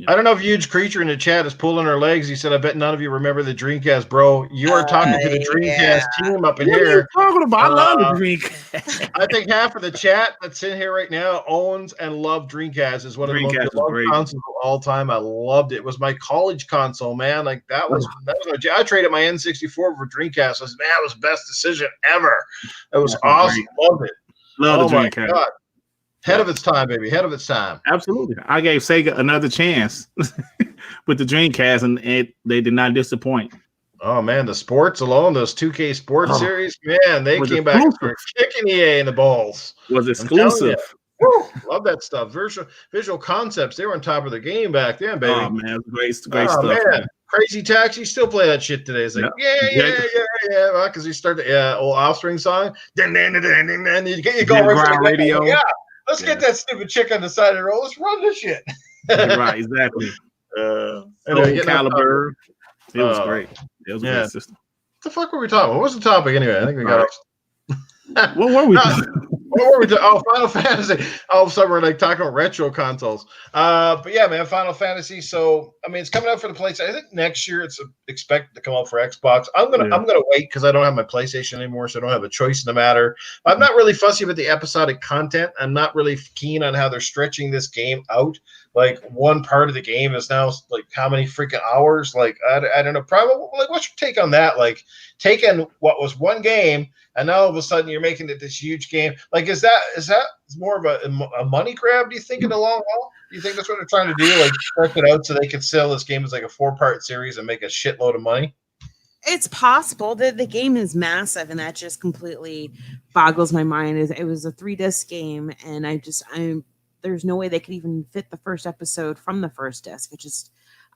I don't know if Huge Creature in the chat is pulling her legs. He said, I bet none of you remember the Dreamcast, bro. You are talking to the Dreamcast team up in here. What are you talking about? I love the Dreamcast. I think half of the chat that's in here right now owns and loves Dreamcast. Is one of the most beloved consoles of all time. I loved it. It was my college console, man. Like that was I traded my N64 for Dreamcast. I said, man, that was the best decision ever. It was awesome. Loved it. Love the Dreamcast. God. Head of its time, baby. Head of its time. Absolutely. I gave Sega another chance with the Dreamcast, and they did not disappoint. Oh, man. The sports alone, those 2K sports series, man, they came back and started kicking EA in the balls. Was exclusive. Woo, love that stuff. Visual concepts, they were on top of the game back then, baby. Oh, man. Great stuff. Man. Crazy Taxi, still play that shit today. It's like, yeah. Because you start the old Offspring song. Then you go right radio. Yeah. Let's get that stupid chick on the side of the road. Let's run this shit. Right, exactly. Caliber. It was great. It was a great system. What the fuck were we talking about? What was the topic anyway? I think we got What were we talking about? What were we talking? Oh, Final Fantasy. All of a sudden, we're like talking about retro consoles. But yeah, man, Final Fantasy. So I mean, it's coming out for the PlayStation. I think next year it's expected to come out for Xbox. I'm gonna wait because I don't have my PlayStation anymore, so I don't have a choice in the matter. I'm not really fussy with the episodic content. I'm not really keen on how they're stretching this game out. Like one part of the game is now like how many freaking hours? Like I don't know. Probably like what's your take on that? Like taking what was one game and now all of a sudden you're making it this huge game. Like is that more of a money grab? Do you think in the long haul? Do you think that's what they're trying to do? Like stretch it out so they can sell this game as like a 4-part series and make a shitload of money? It's possible that the game is massive, and that just completely boggles my mind. It was a 3-disc game, and there's no way they could even fit the first episode from the first disc.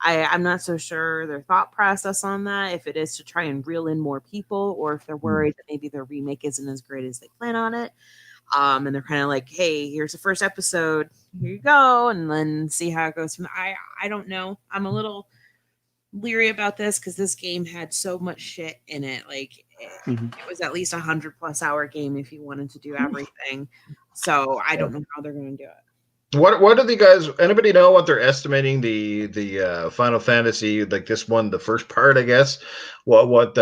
I'm not so sure their thought process on that, if it is to try and reel in more people, or if they're worried that maybe their remake isn't as great as they plan on it. And they're kind of like, hey, here's the first episode. Here you go. And then see how it goes from there. I don't know. I'm a little leery about this because this game had so much shit in it. Like it was at least 100+ hour game if you wanted to do everything. So I don't know how they're going to do it. What do the guys? Anybody know what they're estimating the Final Fantasy, like this one, the first part, I guess? What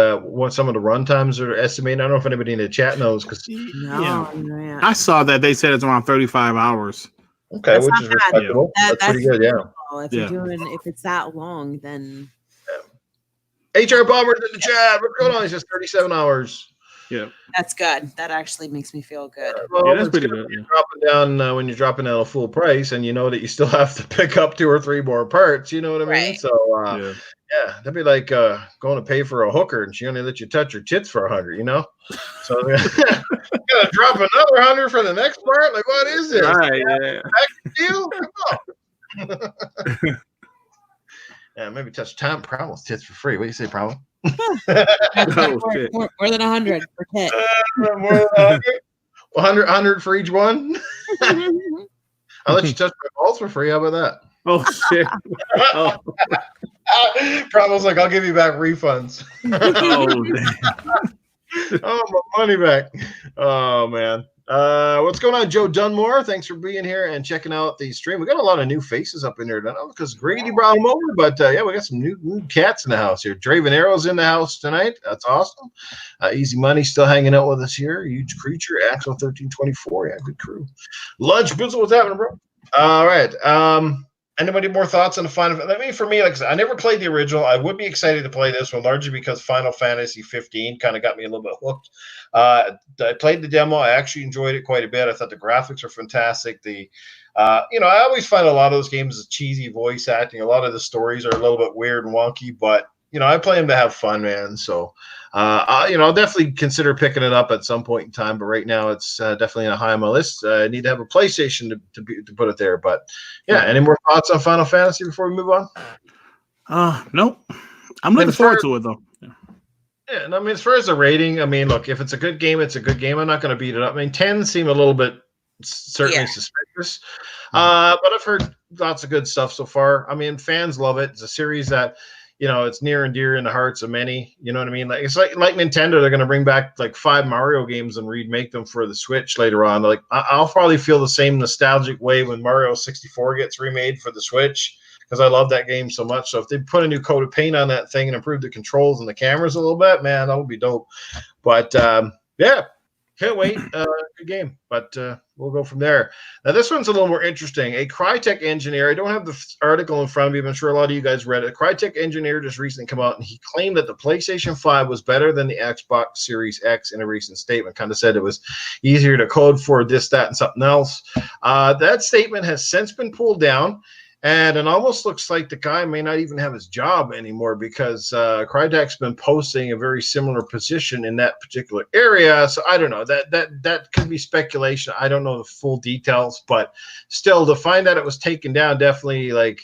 some of the run times are estimating? I don't know if anybody in the chat knows because I saw that they said it's around 35 hours. Okay, that's which is respectable. That's pretty good, If it's that long, then HR Bomber's in the chat. What's going on? It's just 37 hours. Yeah, that's good. That actually makes me feel good. Well, that's pretty good. Dropping down when you're dropping down a full price, and you know that you still have to pick up 2 or 3 more parts. You know what I mean? So Yeah, that'd be like going to pay for a hooker and she only let you touch her tits for 100, you know? So you gotta drop another 100 for the next part? Like, what is this? Right, yeah. Deal? Come on. Yeah, maybe touch Tom Primal's tits for free. What do you say, Primal? More than 100 for tit. More than 100? 100 for each one? I'll let you touch my balls for free. How about that? Oh, shit. Oh. Primal's like, I'll give you back refunds. Oh, damn. Oh, my money back. Oh, man. What's going on, Joe Dunmore? Thanks for being here and checking out the stream. We got a lot of new faces up in here. I don't know because Griggity brought them over, but yeah, we got some new cats in the house here. Draven Arrow's in the house tonight. That's awesome. Easy Money still hanging out with us here. Huge Creature, Axel 1324. Yeah, good crew. Lunch Bizzle, what's happening, bro? All right. Anybody more thoughts on the Final? I mean, for me, like I said, I never played the original. I would be excited to play this one, largely because Final Fantasy 15 kind of got me a little bit hooked. I played the demo. I actually enjoyed it quite a bit. I thought the graphics are fantastic. I always find a lot of those games as cheesy voice acting. A lot of the stories are a little bit weird and wonky, but I play them to have fun, man. So, I'll definitely consider picking it up at some point in time. But right now, it's definitely high on my list. I need to have a PlayStation to put it there. But yeah, any more thoughts on Final Fantasy before we move on? Nope. I'm looking forward to it though. Yeah, and I mean, as far as the rating, I mean, look, if it's a good game, it's a good game. I'm not going to beat it up. I mean, 10 seem a little bit certainly suspicious, but I've heard lots of good stuff so far. I mean, fans love it. It's a series that, it's near and dear in the hearts of many. You know what I mean? Like it's like Nintendo. They're going to bring back like 5 Mario games and remake them for the Switch later on. Like I'll probably feel the same nostalgic way when Mario 64 gets remade for the Switch, because I love that game so much. So if they put a new coat of paint on that thing and improve the controls and the cameras a little bit, man, that would be dope. But yeah, can't wait. Good game. But we'll go from there. Now, this one's a little more interesting. A Crytek engineer, I don't have the article in front of me, but I'm sure a lot of you guys read it. A Crytek engineer just recently come out and he claimed that the PlayStation 5 was better than the Xbox Series X in a recent statement. Kind of said it was easier to code for this, that, and something else. That statement has since been pulled down. And it almost looks like the guy may not even have his job anymore, because Crytek's been posting a very similar position in that particular area. So I don't know. That could be speculation. I don't know the full details, but still, to find out it was taken down, definitely like.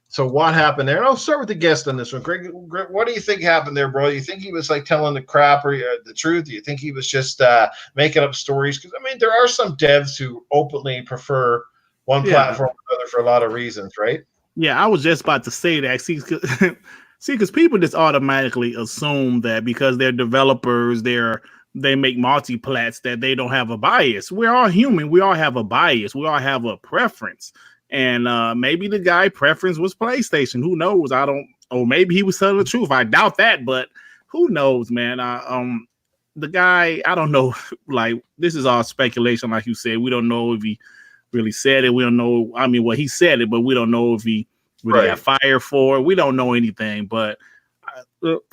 So what happened there? And I'll start with the guest on this one. Greg, what do you think happened there, bro? Do you think he was like telling the crap or the truth? Do you think he was just making up stories? Because I mean, there are some devs who openly prefer one platform or another for a lot of reasons, right? Yeah, I was just about to say that. See, because people just automatically assume that because they're developers, they make multi-plats, that they don't have a bias. We're all human. We all have a bias. We all have a preference. And maybe the guy preference was PlayStation. Who knows? Or maybe he was telling the truth. I doubt that, but who knows, man? The guy, I don't know. Like, this is all speculation, like you said. We don't know if he really said it. We don't know. I mean, well, he said it, but we don't know if he really got fired for it. We don't know anything. But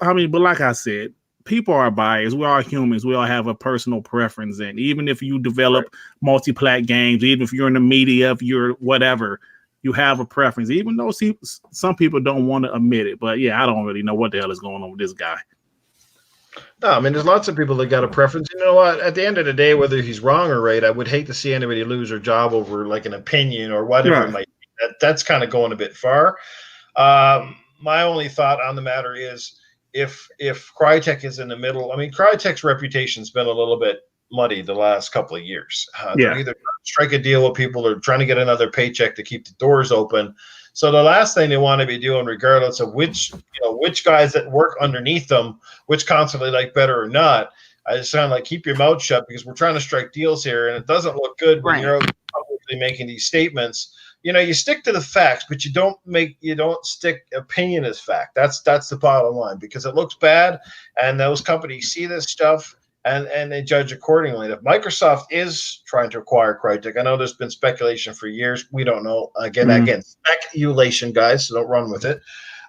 I mean, but like I said, people are biased. We are humans. We all have a personal preference. And even if you develop multi-plat games, even if you're in the media, if you're whatever, you have a preference, even though some people don't want to admit it. But yeah, I don't really know what the hell is going on with this guy. No, I mean, there's lots of people that got a preference. You know what? At the end of the day, whether he's wrong or right, I would hate to see anybody lose their job over like an opinion or whatever it might be. That's kind of going a bit far. My only thought on the matter is if Crytek is in the middle, I mean, Crytek's reputation's been a little bit muddy the last couple of years. They're either trying to strike a deal with people or trying to get another paycheck to keep the doors open. So the last thing they want to be doing, regardless of which guys that work underneath them, which console they like better or not, I just sound like keep your mouth shut, because we're trying to strike deals here, and it doesn't look good when you're publicly making these statements. You stick to the facts, but you don't stick opinion as fact. That's the bottom line, because it looks bad, and those companies see this stuff and they judge accordingly. If Microsoft is trying to acquire Crytek, I know there's been speculation for years. We don't know. Again, speculation, guys, so don't run with it.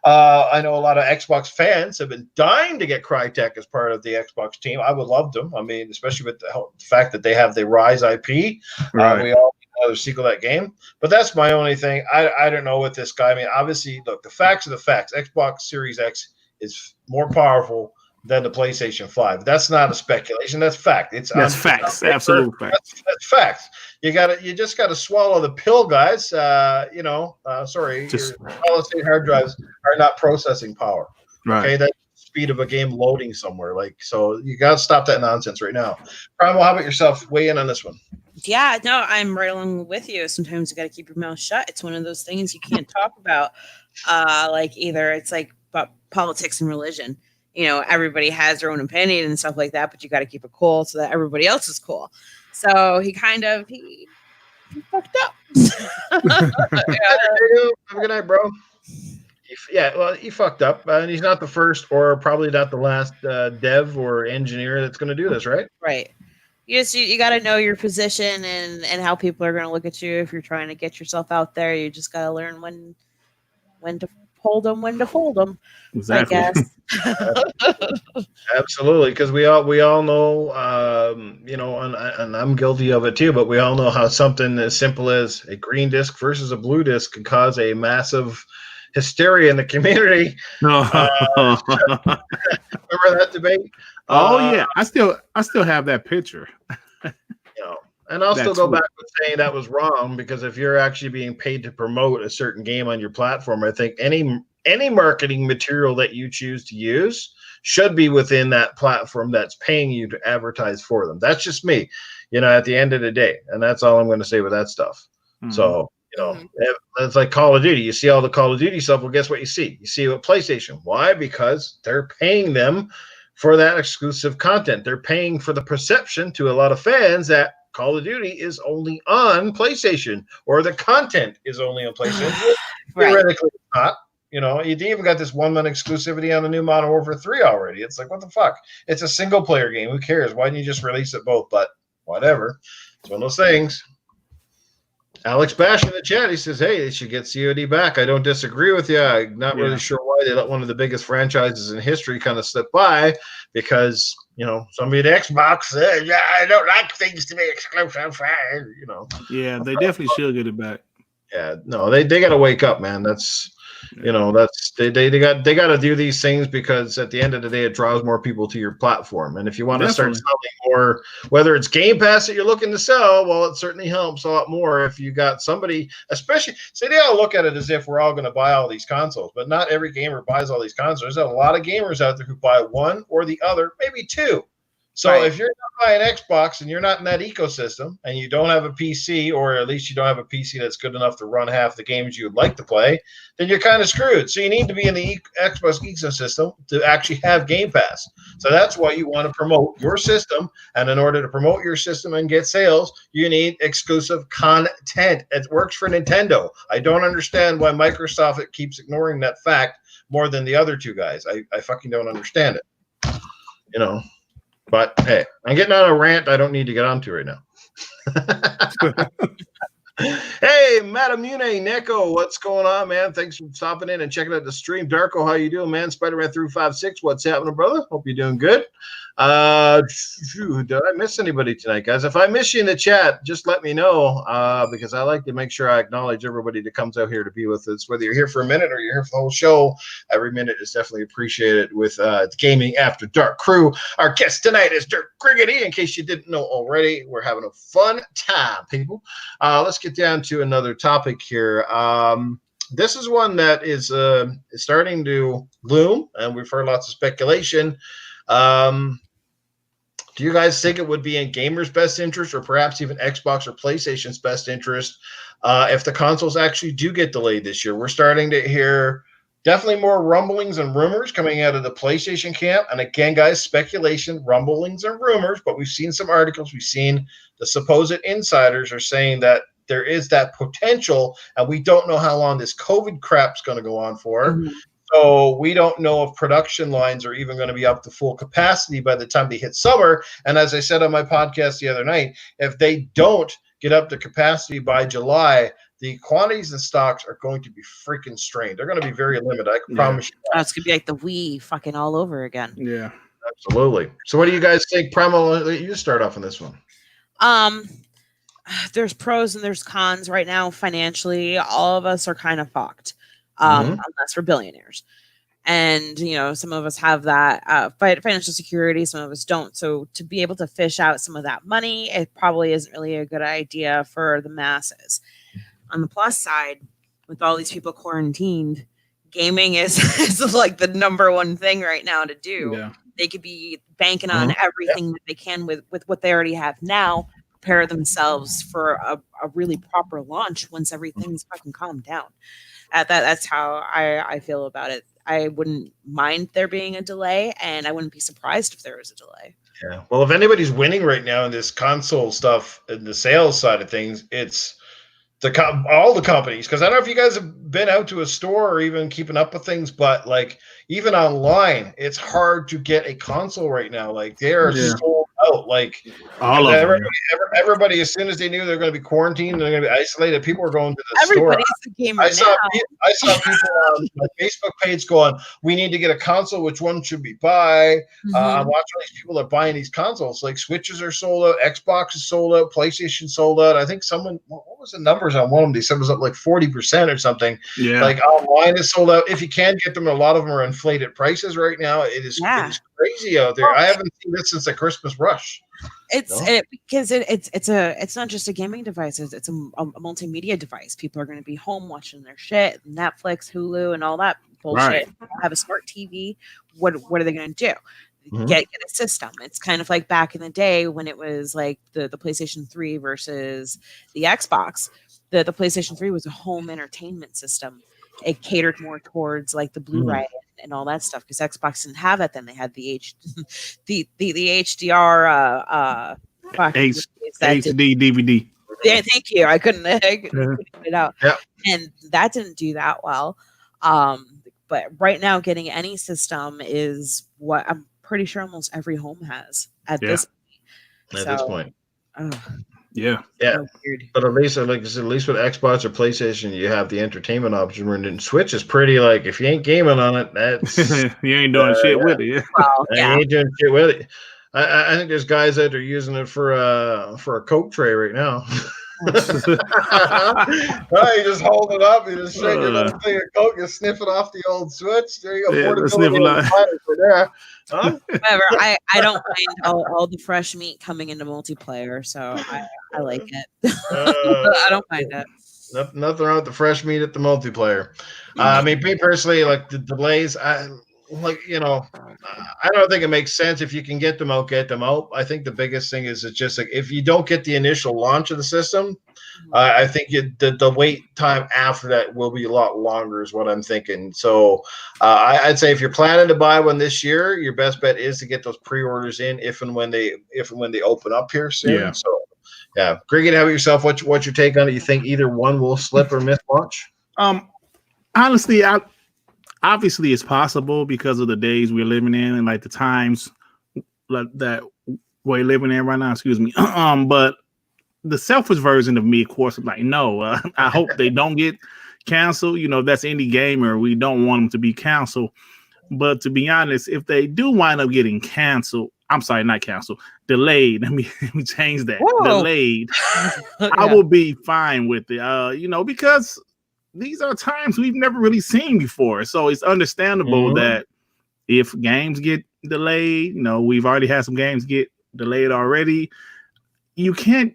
I know a lot of Xbox fans have been dying to get Crytek as part of the Xbox team. I would love them. I mean, especially with the fact that they have the Rise IP. We all another sequel to that game. But that's my only thing. I don't know what this guy. I mean, obviously, look, the facts are the facts. Xbox Series X is more powerful than the PlayStation 5. That's not a speculation. That's fact. That's facts. Absolute facts. That's facts. You just gotta swallow the pill, guys. Sorry, your solid state hard drives are not processing power. Right. Okay, that's the speed of a game loading somewhere. So you gotta stop that nonsense right now. Primal, how about yourself? Weigh in on this one. Yeah, no, I'm right along with you. Sometimes you got to keep your mouth shut. It's one of those things you can't talk about. Either it's like about politics and religion. Everybody has their own opinion and stuff like that, but you got to keep it cool so that everybody else is cool. So he fucked up. Have a good night, bro. He fucked up, and he's not the first or probably not the last dev or engineer that's going to do this, right? Right. You got to know your position and how people are going to look at you if you're trying to get yourself out there. You just got to learn when to hold them, when to fold them. Exactly. I guess. Absolutely, because we all know, and I'm guilty of it too. But we all know how something as simple as a green disc versus a blue disc can cause a massive hysteria in the community. Remember that debate? Yeah, I still have that picture. And I'll still go back with saying that was wrong, because if you're actually being paid to promote a certain game on your platform, I think any marketing material that you choose to use should be within that platform that's paying you to advertise for them. That's just me, at the end of the day. And that's all I'm going to say with that stuff. Mm-hmm. So, it's like Call of Duty. You see all the Call of Duty stuff. Well, guess what you see? You see it with PlayStation. Why? Because they're paying them for that exclusive content. They're paying for the perception to a lot of fans that Call of Duty is only on PlayStation, or the content is only on PlayStation. Theoretically, it's not. You even got this 1 month exclusivity on the new Modern Warfare 3 already. It's like, what the fuck? It's a single player game. Who cares? Why didn't you just release it both? But whatever. It's one of those things. Alex Bash in the chat, he says, hey, they should get COD back. I don't disagree with you. I'm not really sure why they let one of the biggest franchises in history kind of slip by, because, somebody at Xbox said, I don't like things to be exclusive. Yeah, they definitely should get it back. Yeah, no, they got to wake up, man. That's, that's they got to do these things, because at the end of the day, it draws more people to your platform. And if you want to start selling more, whether it's Game Pass that you're looking to sell, well, it certainly helps a lot more if you got somebody, especially, say they all look at it as if we're all going to buy all these consoles, but not every gamer buys all these consoles. There's a lot of gamers out there who buy one or the other, maybe two. So if you're not buying Xbox and you're not in that ecosystem, and you don't have a PC, or at least you don't have a PC that's good enough to run half the games you would like to play, then you're kind of screwed. So you need to be in the Xbox ecosystem to actually have Game Pass. So that's why you want to promote your system. And in order to promote your system and get sales, you need exclusive content. It works for Nintendo. I don't understand why Microsoft keeps ignoring that fact more than the other two guys. I fucking don't understand it. But hey, I'm getting on a rant I don't need to get onto right now. Hey, Madam Mune, Neko, what's going on, man? Thanks for stopping in and checking out the stream. Darko, how you doing, man? Spider-Man through 5-6, what's happening, brother? Hope you're doing good. Did I miss anybody tonight, guys? If I miss you in the chat, just let me know, because I like to make sure I acknowledge everybody that comes out here to be with us, whether you're here for a minute or you're here for the whole show. Every minute is definitely appreciated with the Gaming After Dark crew. Our guest tonight is Dirt Griggity. In case you didn't know already, we're having a fun time, people. Let's get down to another topic here. This is one that is starting to loom, and we've heard lots of speculation. Do you guys think it would be in gamers' best interest, or perhaps even Xbox or PlayStation's best interest, if the consoles actually do get delayed this year? We're starting to hear definitely more rumblings and rumors coming out of the PlayStation camp. And again, guys, speculation, rumblings and rumors, but we've seen some articles. We've seen the supposed insiders are saying that there is that potential, and we don't know how long this COVID crap's going to go on for. Mm-hmm. So we don't know if production lines are even going to be up to full capacity by the time they hit summer. And as I said on my podcast the other night, if they don't get up to capacity by July, the quantities and stocks are going to be freaking strained. They're going to be very limited. I can promise you that. It's going to be like the Wii fucking all over again. Yeah, absolutely. So what do you guys think? Primal, you start off on this one. there's pros and there's cons right now. Financially, all of us are kind of fucked, unless we're billionaires. And some of us have that financial security, some of us don't. So to be able to fish out some of that money, it probably isn't really a good idea for the masses. On the plus side, with all these people quarantined, gaming is like the number one thing right now to do. Yeah. They could be banking on everything that they can with what they already have now, prepare themselves for a really proper launch once everything's fucking calmed down. That's how I feel about it. I wouldn't mind there being a delay, and I wouldn't be surprised if there was a delay. Yeah. Well, if anybody's winning right now in this console stuff and the sales side of things, it's all the companies. Because I don't know if you guys have been out to a store or even keeping up with things, but like even online, it's hard to get a console right now. Like they are sold out. Like all of everybody, as soon as they knew they're going to be quarantined, they're going to be isolated. People are going to the Everybody's store. The gamer I saw people on my Facebook page going, "We need to get a console. Which one should we buy?" I'm watching these people that are buying these consoles. Like Switches are sold out, Xbox is sold out, PlayStation sold out. I think someone, what was the numbers on one of them? They said it was up like 40% or something. Yeah. Like online is sold out. If you can get them, a lot of them are inflated prices right now. It is crazy out there. I haven't seen this since the Christmas rush. Because it's not just a gaming device. It's a multimedia device. People are going to be home watching their shit, Netflix, Hulu, and all that bullshit. Right. Have a smart TV. What are they going to do? Get a system. It's kind of like back in the day when it was like the PlayStation 3 versus the Xbox. The PlayStation 3 was a home entertainment system. It catered more towards like the Blu-ray and all that stuff because Xbox didn't have it then. They had the HDR HD DVD. Yeah, thank you. I couldn't get it out. Yeah. And that didn't do that well. But right now getting any system is what I'm pretty sure almost every home has at this point. Yeah. So weird. But at least with Xbox or PlayStation, you have the entertainment option. And Switch is pretty like if you ain't gaming on it, that's you ain't doing shit with it. Yeah. Well, you ain't doing shit with it. I think there's guys that are using it for a Coke tray right now. You just hold it up, you just shake your little thing of Coke, you sniff it off the old Switch. There you go. There. Huh? Whatever. I don't mind all the fresh meat coming into multiplayer, so I like it. I don't mind it. Nothing wrong with the fresh meat at the multiplayer. I mean, me personally, like the delays, I don't think it makes sense. If you can get them out, get them out. I think the biggest thing is it's just like if you don't get the initial launch of the system, I think the wait time after that will be a lot longer is what I'm thinking. So I'd say if you're planning to buy one this year, your best bet is to get those pre-orders in if and when they open up here soon. Yeah. So yeah, Griggity, how about yourself? What's your take on it? You think either one will slip or miss launch? Honestly, obviously it's possible because of the days we're living in and like the times that we're living in right now. Excuse me. But the selfish version of me, of course, I'm like, no, I hope they don't get canceled. That's any gamer. We don't want them to be canceled. But to be honest, if they do wind up getting canceled, I'm sorry, not canceled, delayed. Let me change that. Whoa. Delayed. I will be fine with it. Because these are times we've never really seen before. So it's understandable that if games get delayed, we've already had some games get delayed already. You can't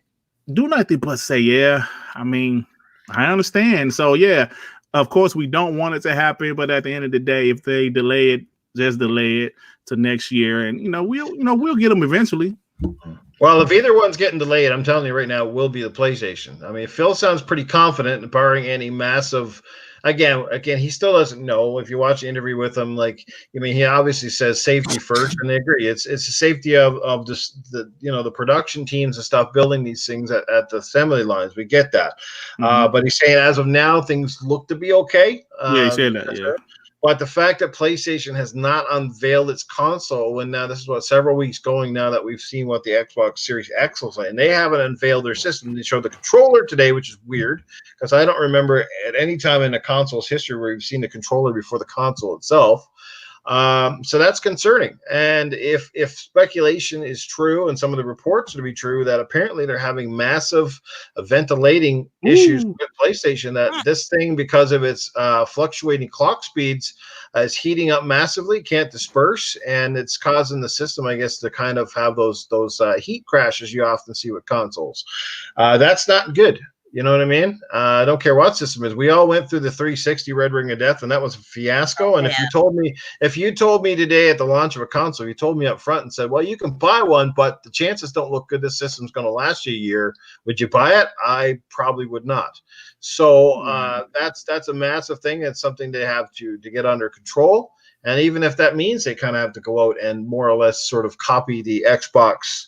do nothing but say, yeah, I mean, I understand. So yeah, of course we don't want it to happen, but at the end of the day, if they delay it, just delay it to next year, and we'll get them eventually. Well, if either one's getting delayed, I'm telling you right now, it will be the PlayStation. I mean, Phil sounds pretty confident, barring any massive. Again, he still doesn't know. If you watch the interview with him, he obviously says safety first, and they agree. It's the safety of the production teams and stuff building these things at the assembly lines. We get that, but he's saying as of now things look to be okay. He said that. Yeah. But the fact that PlayStation has not unveiled its console, and now this is several weeks going now that we've seen what the Xbox Series X looks like, and they haven't unveiled their system. They showed the controller today, which is weird because I don't remember at any time in the console's history where we've seen the controller before the console itself. So that's concerning. And if speculation is true, and some of the reports are to be true, that apparently they're having massive ventilating issues with PlayStation, that this thing, because of its fluctuating clock speeds, is heating up massively, can't disperse, and it's causing the system, I guess, to kind of have those heat crashes you often see with consoles. That's not good. You know what I mean? I don't care what system it is. We all went through the 360 Red Ring of Death, and that was a fiasco. And if you told me today at the launch of a console, you told me up front and said, well, you can buy one, but the chances don't look good. This system's going to last you a year. Would you buy it? I probably would not. So that's a massive thing. It's something they have to get under control. And even if that means they kind of have to go out and more or less sort of copy the Xbox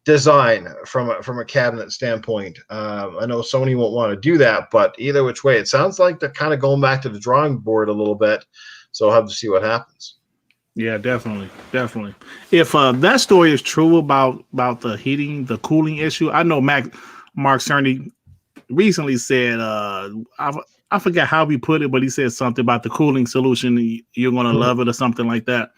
design from a cabinet standpoint. I know Sony won't want to do that, but either which way, it sounds like they're kind of going back to the drawing board a little bit. So I'll have to see what happens. Yeah, definitely. If that story is true about the heating, the cooling issue, I know Mark Cerny recently said, I forget how he put it, but he said something about the cooling solution. You're going to love it or something like that.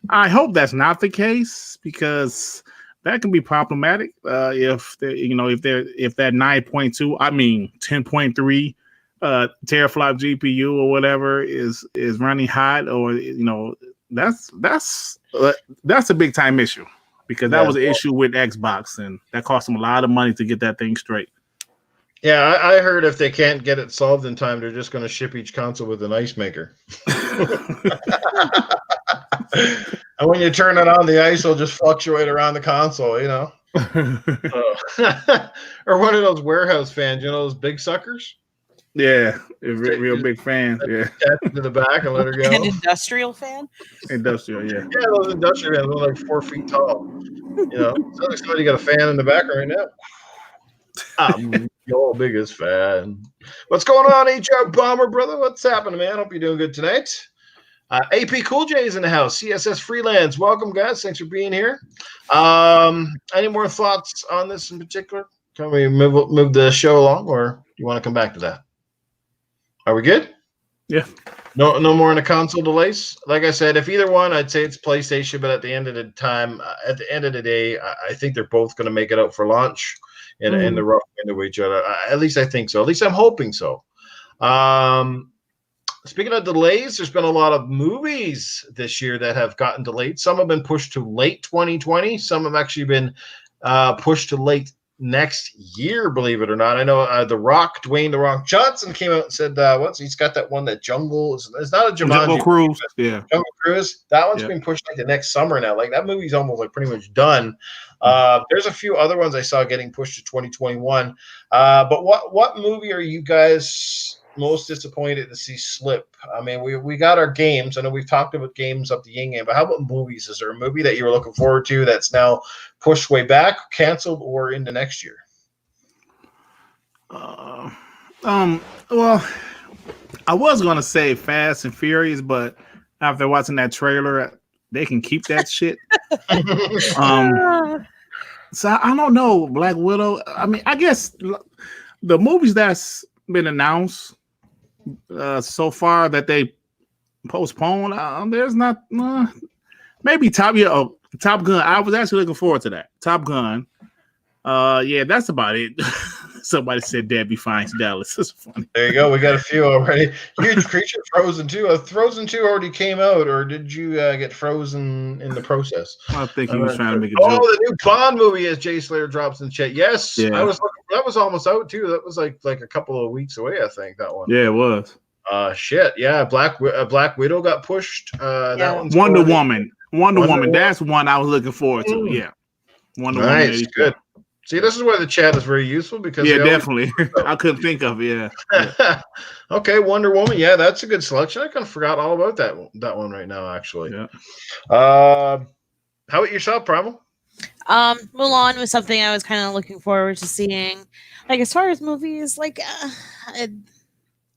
I hope that's not the case, because that can be problematic if that 9.2, I mean 10.3 teraflop GPU or whatever is running hot, or that's a big time issue, because that was an issue with Xbox, and that cost them a lot of money to get that thing straight. Yeah, I heard if they can't get it solved in time, they're just going to ship each console with an ice maker. And when you turn it on, the ice will just fluctuate around the console, you know. Or one of those warehouse fans, you know, those big suckers. Yeah, real big fan. Yeah, attach to the back and let her go. An industrial fan. Industrial, yeah. Yeah, those industrial fans are like 4 feet tall. You know, sounds like somebody got a fan in the back right now. I'm your biggest fan. What's going on, HR Bomber brother? What's happening, man? Hope you're doing good tonight. AP Cool J is in the house. CSS Freelance. Welcome, guys. Thanks for being here. Any more thoughts on this in particular? Can we move the show along, or do you want to come back to that? Are we good? Yeah. No more in the console delays. Like I said, if either one, I'd say it's PlayStation. But at the end of the day, I think they're both going to make it out for launch in the rough into each other. At least I think so. At least I'm hoping so. Speaking of delays, there's been a lot of movies this year that have gotten delayed. Some have been pushed to late 2020. Some have actually been pushed to late next year, believe it or not. I know Dwayne "The Rock" Johnson came out and said, he's got that one, that Jungle. It's not a Jumanji. Jungle Cruise. Yeah. Jungle Cruise. That one's been pushed like the next summer now. Like, that movie's almost like pretty much done. There's a few other ones I saw getting pushed to 2021. But what movie are you guys most disappointed to see slip? I mean, we got our games. I know we've talked about games up the yin yang, but how about movies? Is there a movie that you were looking forward to that's now pushed way back, canceled, or into next year? Well, I was gonna say Fast and Furious, but after watching that trailer, they can keep that shit. So I don't know. Black Widow. I mean, I guess the movies that's been announced so far that they postponed, there's not maybe Top Gun. I was actually looking forward to that. Top Gun. Yeah, that's about it. Somebody said Debbie finds Dallas. It's funny. There you go. We got a few already. Huge Creature, Frozen 2. Frozen 2 already came out, or did you get Frozen in the process? I think he was trying to make a joke. Oh, the new Bond movie, as Jay Slayer drops in chat. Yes, yeah. That was almost out too. That was like a couple of weeks away, I think, that one. Yeah, it was. Shit. Yeah, Black Widow got pushed. That one's Wonder Woman. That's one I was looking forward to. Yeah. Wonder Woman. Nice. Good. See, this is where the chat is very useful, because definitely. I couldn't think of it. Yeah. Okay, Wonder Woman. Yeah, that's a good selection. I kind of forgot all about that one right now, actually. Yeah. How about yourself, Primal? Mulan was something I was kind of looking forward to seeing. Like, as far as movies, like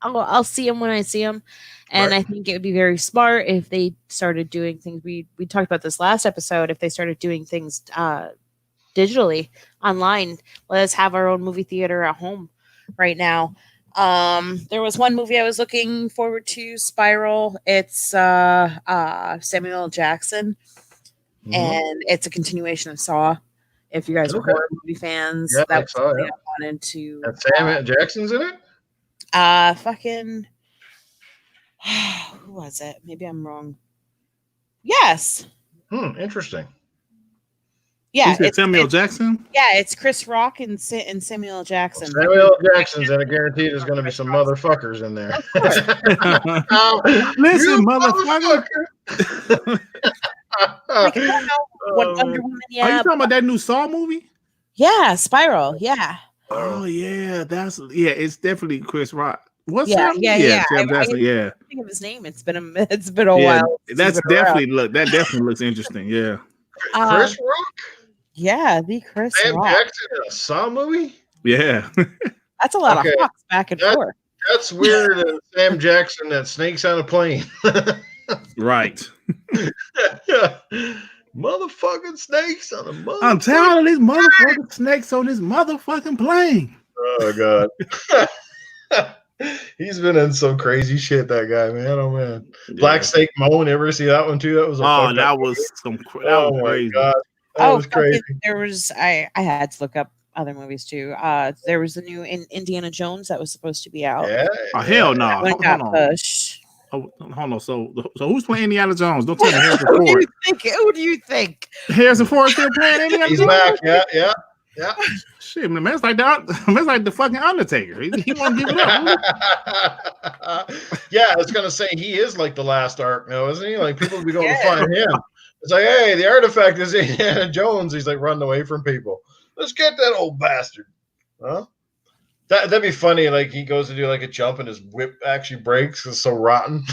I'll see them when I see them, and right. I think it would be very smart if they started doing things. We talked about this last episode. If they started doing things digitally online, let us have our own movie theater at home right now. There was one movie I was looking forward to, Spiral. It's Samuel L. Jackson, and it's a continuation of Saw. If you guys are horror movie fans, yeah, that was Saw, something I wanted to. And Samuel Jackson's in it? Fucking who was it? Maybe I'm wrong. Yes. Interesting. Yeah, it's Samuel Jackson. Yeah, it's Chris Rock and Samuel Jackson. Samuel Jackson's, and I guarantee there's going to be some motherfuckers in there. Listen, motherfucker. Wonder Woman, yeah. Are you talking about that new Saw movie? Yeah, Spiral. Yeah. Oh yeah, it's definitely Chris Rock. What's yeah. Sam Jackson, I think of his name. It's been a while. That definitely looks interesting. Yeah. Chris Rock. Yeah, the Chris Sam Rock. Jackson in a Saw movie. Yeah. That's a lot of fucks back and forth. That's weird. Sam Jackson that snakes on a plane. Right. Motherfucking snakes on a motherfucking. I'm telling these motherfucking snakes on this motherfucking plane. Oh god. He's been in some crazy shit, that guy, man. Oh man. Yeah. Black Snake Moan, ever see that one too? That was crazy. God. That was crazy. There was I had to look up other movies too. There was the new Indiana Jones that was supposed to be out. Yeah. Oh hell no. Nah. Hold on. Pushed. Oh, hold on. So who's playing Indiana Jones? Don't tell me Harrison Ford. Who do you think? Harrison Ford still playing Indiana Jones? He's back. Yeah. Shit, man, that's like the fucking Undertaker. He won't give it up. Yeah, I was gonna say he is like the last arc now, isn't he? Like people will be going to find him. It's like, hey, the artifact is Indiana Jones. He's like running away from people. Let's get that old bastard. Huh? That'd be funny. Like he goes to do like a jump and his whip actually breaks. It's so rotten.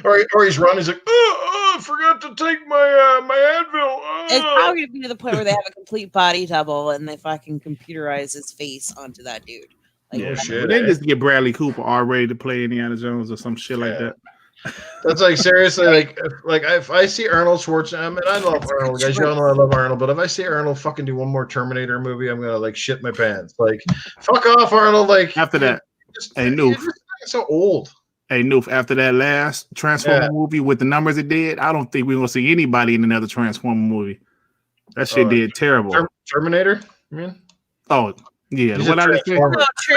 or he's running. He's like, I forgot to take my Advil. It's probably gonna be to the point where they have a complete body double and they fucking computerize his face onto that dude. Like, shit. They just get Bradley Cooper already to play Indiana Jones or some shit like that. That's like seriously, like if I see Arnold Schwarzenegger, I mean, I love Arnold, guys. You all know I love Arnold, but if I see Arnold fucking do one more Terminator movie, I'm gonna like shit my pants. Like, fuck off, Arnold. Like after that, Noof, so old. Hey, Noof, after that last Transformer movie with the numbers it did, I don't think we're gonna see anybody in another Transformer movie. That shit did terrible. Terminator, I mean? Oh. Yeah, what I say?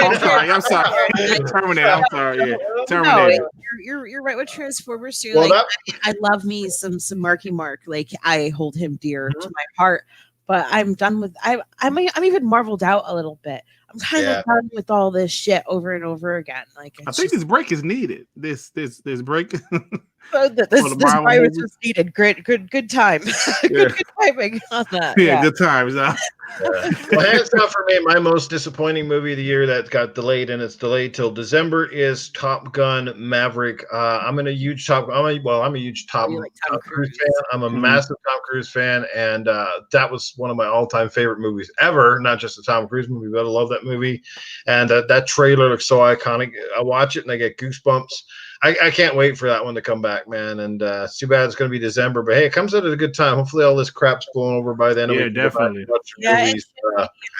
I'm sorry. Terminator. I'm sorry. Yeah, Terminator. No, you're right with Transformers too. Well, I love me some Marky Mark. Like I hold him dear to my heart. But I'm done with. I'm even marveled out a little bit. I'm kind of done with all this shit over and over again. Like I think this break is needed. This break. This virus was needed. Good time. good timing on that. Yeah, good times. Well, hands down for me, my most disappointing movie of the year that got delayed, and it's delayed till December, is Top Gun Maverick. I'm a huge Top Cruise fan. I'm a massive Tom Cruise fan, and that was one of my all-time favorite movies ever. Not just a Tom Cruise movie, but I love that movie. And that trailer looks so iconic. I watch it and I get goosebumps. I can't wait for that one to come back, man. And it's too bad it's going to be December, but hey, it comes out at a good time. Hopefully, all this crap's blown over by then. Yeah, definitely.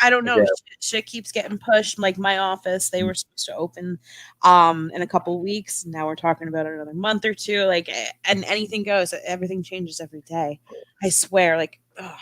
I don't know. Shit keeps getting pushed. Like my office, they were supposed to open in a couple of weeks. Now we're talking about another month or two. Like, and anything goes. Everything changes every day. I swear. Like, ugh.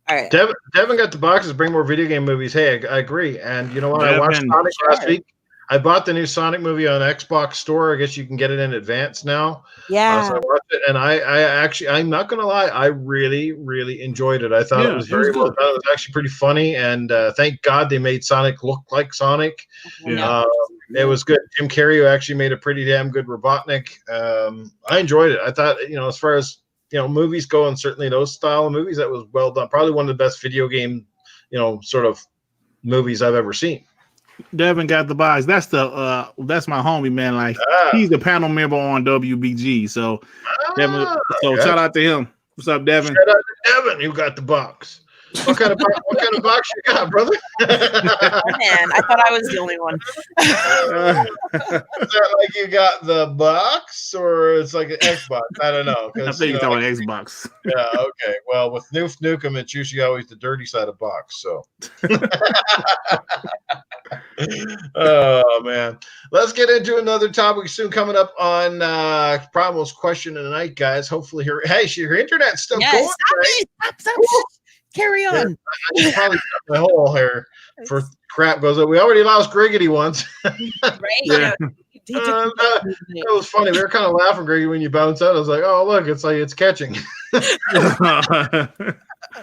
All right. Devin got the boxes. Bring more video game movies. Hey, I agree. And you know what? I watched Sonic last week. I bought the new Sonic movie on Xbox Store. I guess you can get it in advance now. Yeah. So I watched it, and I'm not going to lie, I really, really enjoyed it. I thought it was very well done. It was actually pretty funny, and thank God they made Sonic look like Sonic. Yeah. It was good. Jim Carrey actually made a pretty damn good Robotnik. I enjoyed it. I thought, as far as, movies go, and certainly those style of movies, that was well done. Probably one of the best video game, sort of movies I've ever seen. Devin got the box. That's my homie, man. Like he's the panel member on WBG. So Devin, shout out to him. What's up, Devin? Shout out to Devin. You got the box. What kind of box you got, brother? Oh, man, I thought I was the only one. Is that like you got the box, or it's like an Xbox? I don't know. I think you're talking Xbox. Yeah. Okay. Well, with Nukem, it's usually always the dirty side of box. So. Oh man, let's get into another topic soon coming up on Primal's question of the night, guys. Hopefully, your internet's still going. Stop Right? it! Stop! Carry on. I should probably cut my hole here for crap goes up. We already lost Griggity once. Right? Yeah. That was funny. We were kind of laughing, Griggity, when you bounced out. I was like, "Oh, look, it's like it's catching."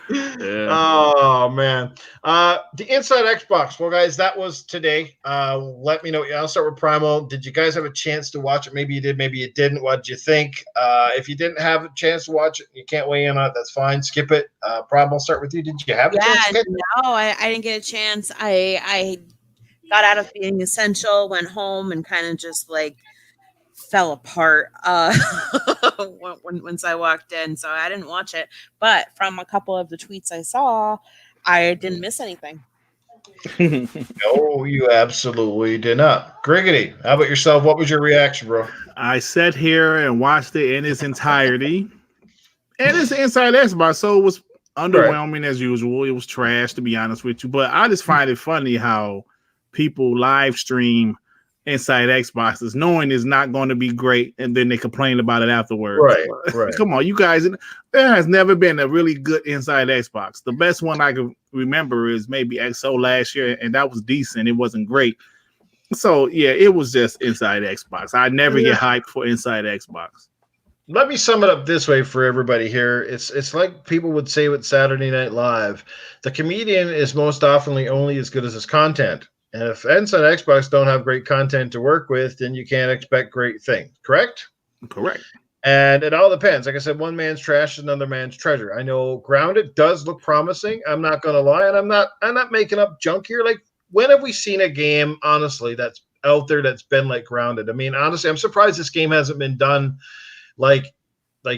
Yeah. Oh man, the Inside Xbox. Well, guys, that was today. Let me know. I'll start with Primal. Did you guys have a chance to watch it? Maybe you did, maybe you didn't. What did you think? If you didn't have a chance to watch it, you can't weigh in on it. That's fine. Skip it. Primal, I'll start with you. Did you have a chance? No, I didn't get a chance. I got out of being essential, went home, and kind of just like fell apart once I walked in, so I didn't watch it. But from a couple of the tweets I saw, I didn't miss anything. No, you absolutely did not. Griggity, how about yourself? What was your reaction, bro? I sat here and watched it in its entirety, and it's Inside Xbox, so it was underwhelming as usual. It was trash, to be honest with you. But I just find it funny how people live stream Inside Xboxes knowing it's not going to be great, and then they complain about it afterwards. Right. Come on, you guys. There has never been a really good Inside Xbox. The best one I can remember is maybe XO last year, and that was decent. It wasn't great. So yeah, it was just Inside Xbox. I never get hyped for Inside Xbox. Let me sum it up this way for everybody here. It's like people would say with Saturday Night Live. The comedian is most often only as good as his content. And if Inside Xbox don't have great content to work with, then you can't expect great things. Correct? Correct. And it all depends. Like I said, one man's trash is another man's treasure. I know Grounded does look promising. I'm not going to lie, and I'm not making up junk here. Like, when have we seen a game, honestly, that's out there that's been like Grounded? I mean, honestly, I'm surprised this game hasn't been done like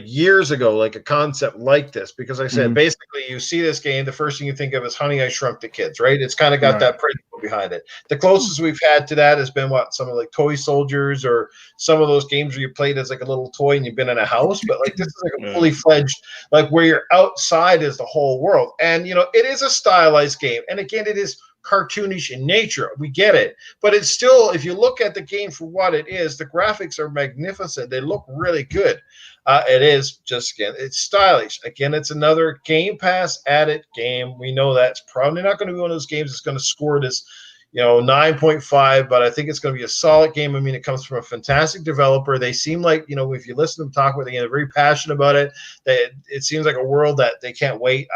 years ago, like a concept like this, because I said basically you see this game, the first thing you think of is Honey, I Shrunk the Kids, right? It's kind of got that principle behind it. The closest we've had to that has been some of like Toy Soldiers or some of those games where you played as like a little toy and you've been in a house, but like this is like a fully fledged, like where you're outside is the whole world. And it is a stylized game, and again, it is cartoonish in nature. We get it, but it's still, if you look at the game for what it is, the graphics are magnificent. They look really good. It is just, again, it's stylish. Again, it's another Game Pass added game. We know that's probably not going to be one of those games that's going to score this 9.5, but I think it's going to be a solid game. I mean, it comes from a fantastic developer. They seem like, if you listen to them talk about it, they're very passionate about it. It seems like a world that they can't wait.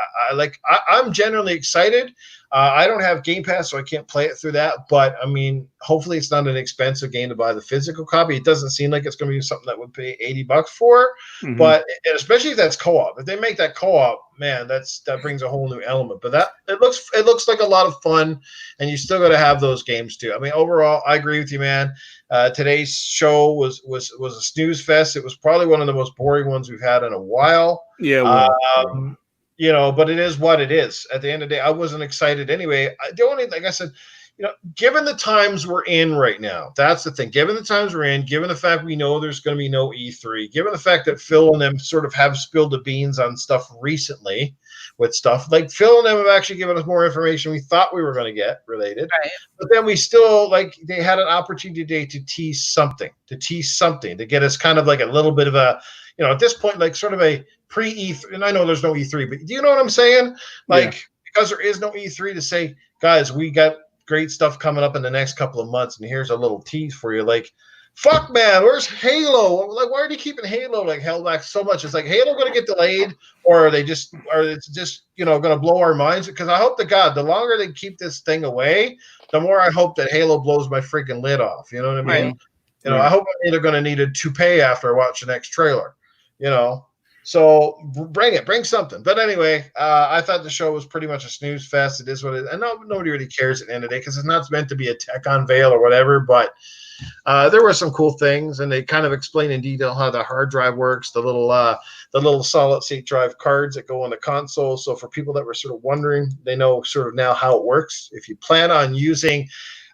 I'm generally excited. I don't have Game Pass, so I can't play it through that. But, I mean, hopefully it's not an expensive game to buy the physical copy. It doesn't seem like it's going to be something that would pay $80 for. But especially if that's co-op. If they make that co-op, man, that brings a whole new element. But it looks like a lot of fun, and you still got to have those games too. I mean, overall, I agree with you, man. Today's show was a snooze fest. It was probably one of the most boring ones we've had in a while. Yeah. But it is what it is. At the end of the day, I wasn't excited anyway. Like I said, given the times we're in right now, that's the thing. Given the times we're in, given the fact we know there's going to be no E3, given the fact that Phil and them sort of have spilled the beans on stuff recently with stuff, like Phil and them have actually given us more information we thought we were going to get related. Right. But then we still, they had an opportunity today to tease something, to get us kind of like a little bit of a, at this point, like sort of a pre-E3, and I know there's no E3, but do you know what I'm saying? Because there is no E3 to say, guys, we got great stuff coming up in the next couple of months, and here's a little tease for you. Like, fuck, man, where's Halo? Like, why are they keeping Halo held back so much? It's like Halo going to get delayed, or it's just going to blow our minds? Because I hope to God, the longer they keep this thing away, the more I hope that Halo blows my freaking lid off. You know what I mean? Right. I hope I'm either going to need a toupee after I watch the next trailer. So bring something. But anyway, I thought the show was pretty much a snooze fest. It is what it is. And nobody really cares at the end of the day because it's not meant to be a tech unveil or whatever. But there were some cool things, and they kind of explain in detail how the hard drive works, the little solid state drive cards that go on the console. So for people that were sort of wondering, they know sort of now how it works. If you plan on using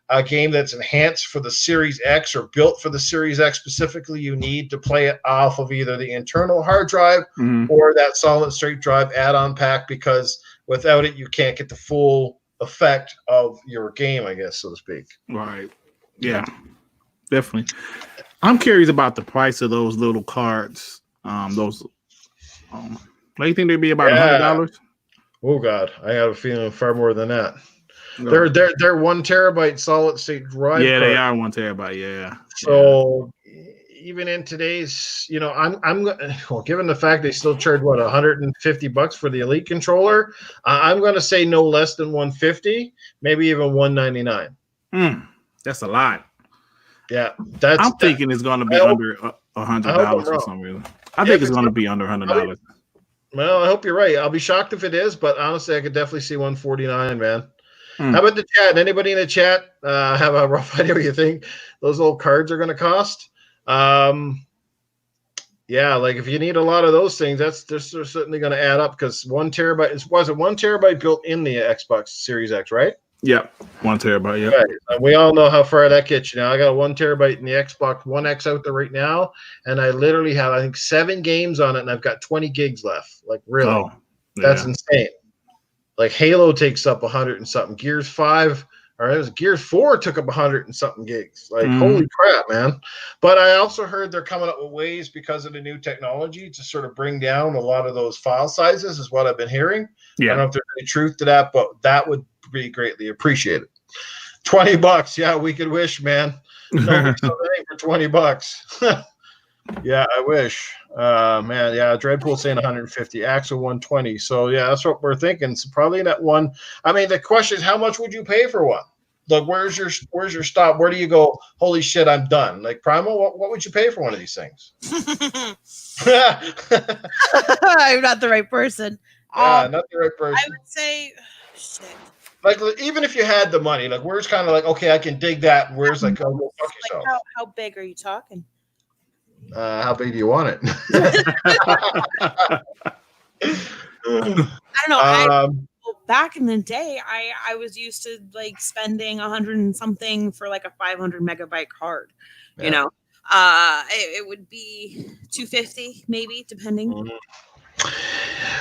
a game that's enhanced for the Series X or built for the Series X specifically, you need to play it off of either the internal hard drive or that solid state drive add-on pack, because without it, you can't get the full effect of your game, I guess, so to speak. Right. Yeah, definitely. I'm curious about the price of those little cards. Those. What do you think they'd be about $100? Oh God, I have a feeling far more than that. No. They're 1 terabyte solid state drive. Yeah, they card. are 1 terabyte. Yeah. So even in today's, well, given the fact they still charge what $150 for the Elite controller, I'm going to say no less than 150, maybe even 199. That's a lot. Yeah, I'm thinking it's going to be under $100 for some reason. I think it's going to be under $100. Well, I hope you're right. I'll be shocked if it is, but honestly, I could definitely see 149, man. How about the chat? Anybody in the chat have a rough idea what you think those little cards are going to cost? Yeah, like if you need a lot of those things, they're certainly going to add up because 1 terabyte was it 1 terabyte built in the Xbox Series X, right? Yep, 1 terabyte. Yep. Right. We all know how far that gets you now. I got a 1 terabyte in the Xbox One X out there right now, and I literally have I think 7 games on it, and I've got 20 gigs left. Like really, That's insane. Like Halo takes up 100 and something. Gears 5. Or it was Gears 4 took up 100 and something gigs. Like, holy crap, man. But I also heard they're coming up with ways because of the new technology to sort of bring down a lot of those file sizes is what I've been hearing. Yeah. I don't know if there's any truth to that, but that would be greatly appreciated. $20. Yeah, we could wish, man. Nobody's selling for $20. Yeah, I wish. Man, yeah, Dreadpool saying 150, Axel 120. So yeah, that's what we're thinking. So probably that one. I mean, the question is, how much would you pay for one? Like, where's your stop? Where do you go? Holy shit, I'm done. Like Primal, what would you pay for one of these things? I'm not the right person. Not the right person. I would say, shit. Like, even if you had the money, like, where's kind of like, okay, I can dig that. Where's like, oh, go fuck yourself. Like how big are you talking? How big do you want it? I don't know. Back in the day, I was used to like spending 100 and something for like a 500 megabyte card. Yeah. You know, it would be 250 maybe, depending.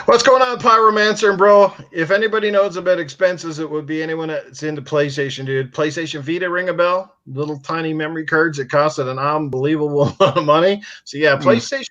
What's going on, Pyromancer and bro? If anybody knows about expenses, it would be anyone that's into PlayStation, dude. PlayStation Vita, ring a bell? Little tiny memory cards that costed an unbelievable amount of money. So yeah, PlayStation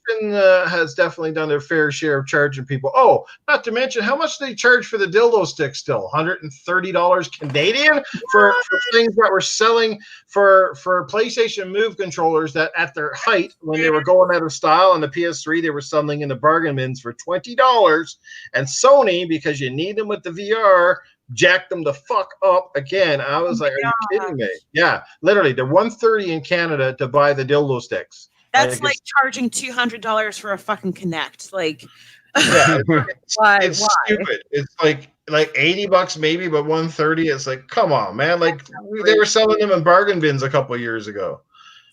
has definitely done their fair share of charging people. Oh, not to mention how much they charge for the dildo stick still. $130 Canadian for things that were selling for PlayStation Move controllers that at their height, when they were going out of style on the PS3, they were selling in the bargain bins for $20. And Sony, because you need them with the VR, jacked them the fuck up again. I was like, are you kidding me? Yeah, literally, they're $130 in Canada to buy the dildo sticks. That's like charging $200 for a fucking Kinect. Like, yeah, why? Stupid. It's like $80 maybe, but $130. It's like, come on, man. Like they were selling them in bargain bins a couple of years ago.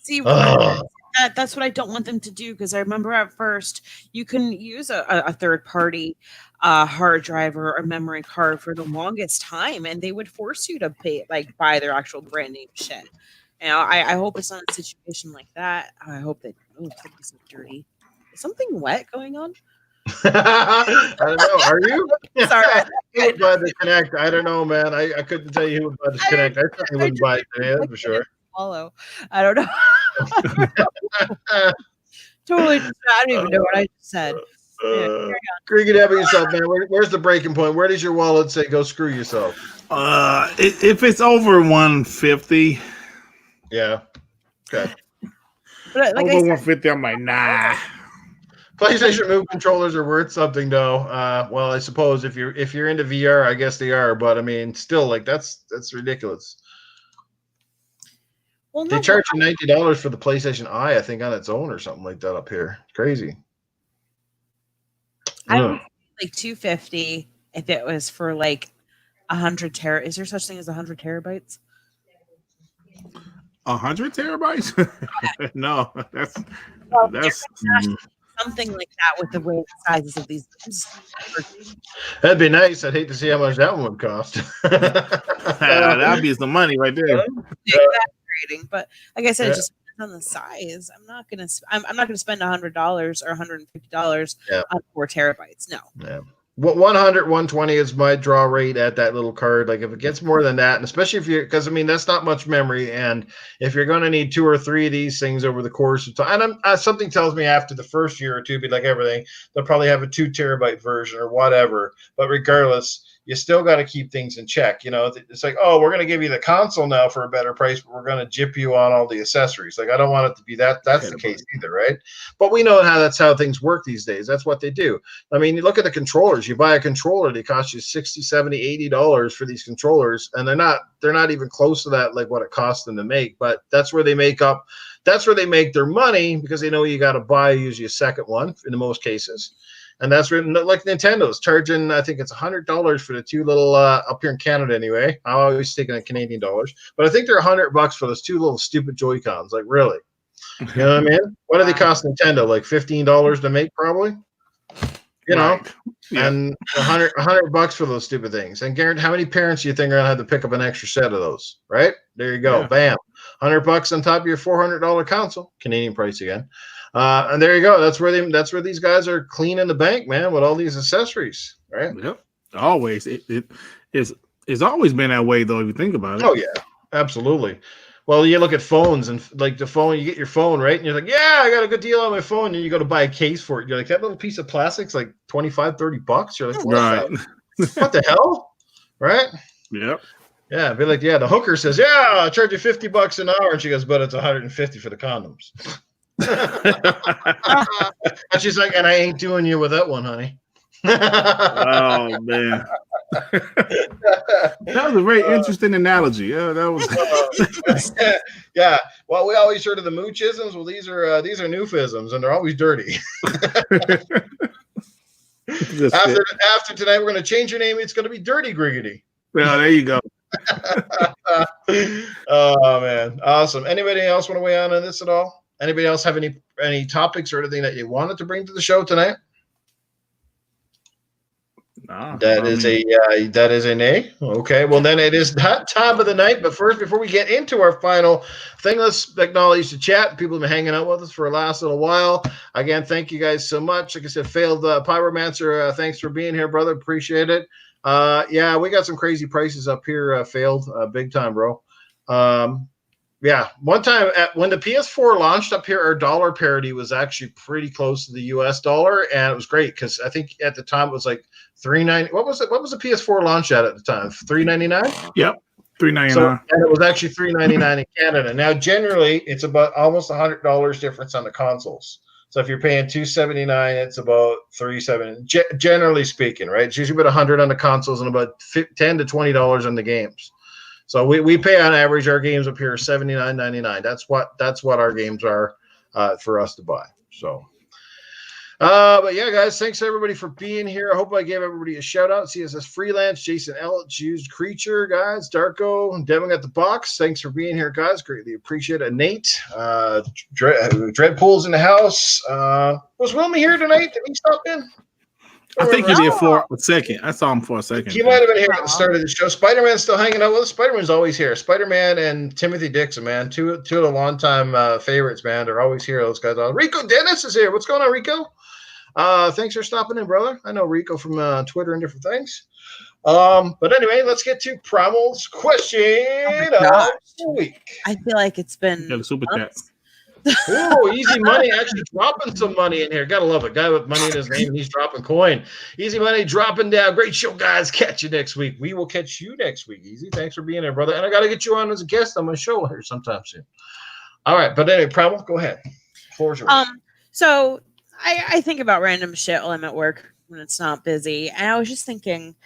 See, that's what I don't want them to do, because I remember at first you couldn't use a third party hard drive or a memory card for the longest time, and they would force you to buy their actual brand name shit. You know, I hope it's not a situation like that. I hope that it's so dirty. Is something wet going on? I don't know. Are you? Sorry. Who would buy the Kinect? I don't know, man. I couldn't tell you who would buy the Kinect. I certainly wouldn't buy it today, that's for sure. Swallow. I don't know. Totally. I don't even know what I just said. Griggity, how about yourself, man? Where's the breaking point? Where does your wallet say go screw yourself? If it's over 150. Yeah. Okay. But over 150, I'm like, nah. PlayStation Move controllers are worth something, though. Well, I suppose if you're into VR, I guess they are. But I mean, still, like that's ridiculous. Well, they charge you $90 for the PlayStation Eye, I think, on its own or something like that up here. It's crazy. I would like $250 if it was for like 100 terabytes. Is there such thing as 100 terabytes? 100 terabytes? No, that's something like that with the way the sizes of these. That'd be nice. I'd hate to see how much that one would cost. That'd be some money right there. But like I said, it just depends on the size. I'm not gonna spend $100 or $150 on 4 terabytes. No. Yeah. 100, 120 is my draw rate at that little card. Like if it gets more than that, and especially if you're, because I mean that's not much memory, and if you're going to need 2 or 3 of these things over the course of time, and something tells me after the first year or two, be like everything, they'll probably have a 2 terabyte version or whatever. But regardless, you still got to keep things in check. You know, it's like, oh, we're going to give you the console now for a better price, but we're going to jip you on all the accessories. Like I don't want it to be that. That's the case either, right? But we know that's how things work these days. That's what they do. I mean, you look at the controllers. You buy a controller, they cost you $60, $70, $80 for these controllers, and they're not even close to that, like what it costs them to make. But that's where they make their money, because they know you got to buy usually a second one in the most cases. And that's where, like Nintendo's charging, I think it's $100 for the 2 little up here in Canada anyway. I always think in Canadian dollars, but I think they're $100 for those 2 little stupid Joy-Cons. Like really, you know what I mean? What do they cost Nintendo? Like $15 to make, probably. You know, yeah. And $100 for those stupid things. And Garrett, how many parents do you think are gonna have to pick up an extra set of those? Right there, you go, bam, $100 on top of your $400 console, Canadian price again. And there you go. That's where these guys are cleaning the bank, man, with all these accessories, right? Yep. Always. It's always been that way, though, if you think about it. Oh yeah, absolutely. Well, you look at phones, and like the phone, you get your phone, right? And you're like, yeah, I got a good deal on my phone. And you go to buy a case for it. You're like, that little piece of plastic's like $25, $30. You're like, what the hell? Right? Yep. Yeah. Be like, yeah, the hooker says, yeah, I'll charge you $50 an hour. And she goes, but it's $150 for the condoms. And she's like, and I ain't doing you with that one, honey. Oh man. That was a very interesting analogy. Yeah, that was. Yeah. Well, we always heard of the moochisms. Well, these are newfisms, and they're always dirty. After tonight, we're going to change your name. It's going to be Dirty Griggity. Yeah, there you go. Oh man, awesome. Anybody else want to weigh in on this at all? Anybody else have any topics or anything that you wanted to bring to the show tonight? No, that is a nay. Okay, well then it is that time of the night. But first, before we get into our final thing, let's acknowledge the chat. People have been hanging out with us for the last little while. Again, thank you guys so much. Like I said, Failed Pyromancer, thanks for being here, brother. Appreciate it. Yeah, we got some crazy prices up here, Failed, big time, bro. Yeah, one time when the PS4 launched up here, our dollar parity was actually pretty close to the US dollar, and it was great because I think at the time it was like $3.90. What was it? What was the PS4 launch at the time? $3.99. Yep, $3.99. So, and it was actually $3.99 in Canada. Now, generally, it's about almost $100 difference on the consoles. So if you're paying $279, it's about $370. Generally speaking, right? It's usually about $100 on the consoles and about $10 to $20 on the games. So we pay on average our games up here $79.99. That's what our games are for us to buy. So, but yeah, guys, thanks everybody for being here. I hope I gave everybody a shout out. CSS Freelance, Jason Elliott, Used Creature, guys, Darko, Devin at the box. Thanks for being here, guys. Greatly appreciate it. Nate, Dreadpool's in the house. Was Wilmy here tonight? Did he stop in? I think he did for a second. I saw him for a second. He might have been here at the start of the show. Spider-Man's still hanging out with us. Spider-Man's always here. Spider-Man and Timothy Dixon, man. Two of the longtime favorites, man. They're always here. Those guys. Rico Dennis is here. What's going on, Rico? Thanks for stopping in, brother. I know Rico from Twitter and different things. But anyway, let's get to Primal's question of the week. I feel like it's been the super chat. Oh, Easy Money actually dropping some money in here. Gotta love it. Guy with money in his name, and he's dropping coin. Easy Money dropping down. Great show, guys. Catch you next week. We will catch you next week. Easy. Thanks for being here, brother. And I got to get you on as a guest on my show here sometime soon. All right. But anyway, Primal, go ahead. Floor's yours. So I think about random shit while I'm at work when it's not busy. And I was just thinking,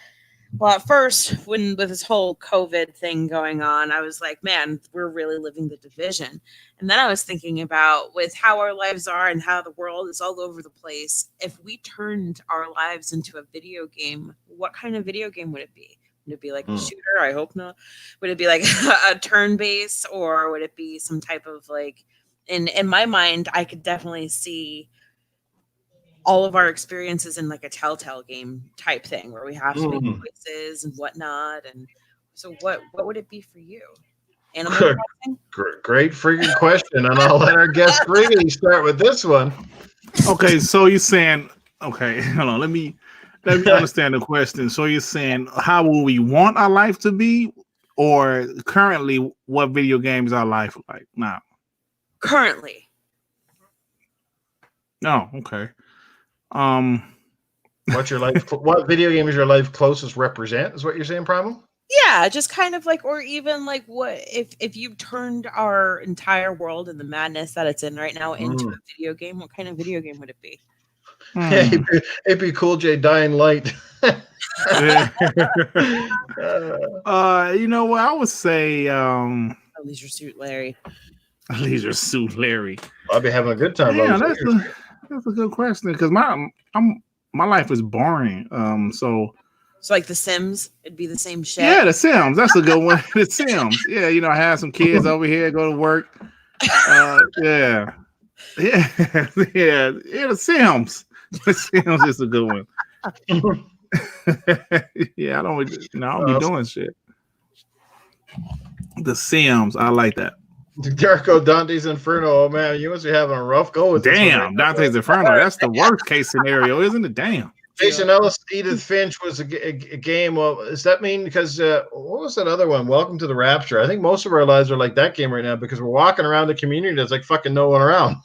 well, at first, with this whole COVID thing going on, I was like, man, we're really living the division. And then I was thinking about with how our lives are and how the world is all over the place. If we turned our lives into a video game, what kind of video game would it be? Would it be like a shooter? I hope not. Would it be like a turn-based, or would it be some type of like, in my mind, I could definitely see all of our experiences in like a Telltale game type thing where we have to make choices and whatnot. And so what would it be for you? Animal Crossing? Great freaking question. And I'll let our guest Griggity start with this one. Okay, so you're saying, okay, hold on, let me Let me understand the question. So you're saying, how will we want our life to be, or currently, what video games our life like now? Currently. Oh, okay. What's your life? What video game is your life closest represent? Is what you're saying, Primal? Yeah, just kind of like, or even like, what if you turned our entire world and the madness that it's in right now into a video game? What kind of video game would it be? It'd be Cool J Dying Light. You know what? I would say Leisure Suit Larry. Leisure Suit Larry. I'll be having a good time. Yeah, that's a good question because my life is boring. So like The Sims, it'd be the same shit. Yeah, The Sims. That's a good one. The Sims. Yeah, I have some kids over here, go to work. Yeah. The Sims. The Sims is a good one. Yeah, I don't be doing shit. The Sims, I like that. Darko Dante's Inferno. Oh man, you must be having a rough go with this. Damn, Dante's Inferno. That's the worst case scenario, isn't it? Damn. Jason Ellis, Edith Finch was a game. Well, does that mean because what was that other one? Welcome to the Rapture. I think most of our lives are like that game right now because we're walking around the community. There's like fucking no one around.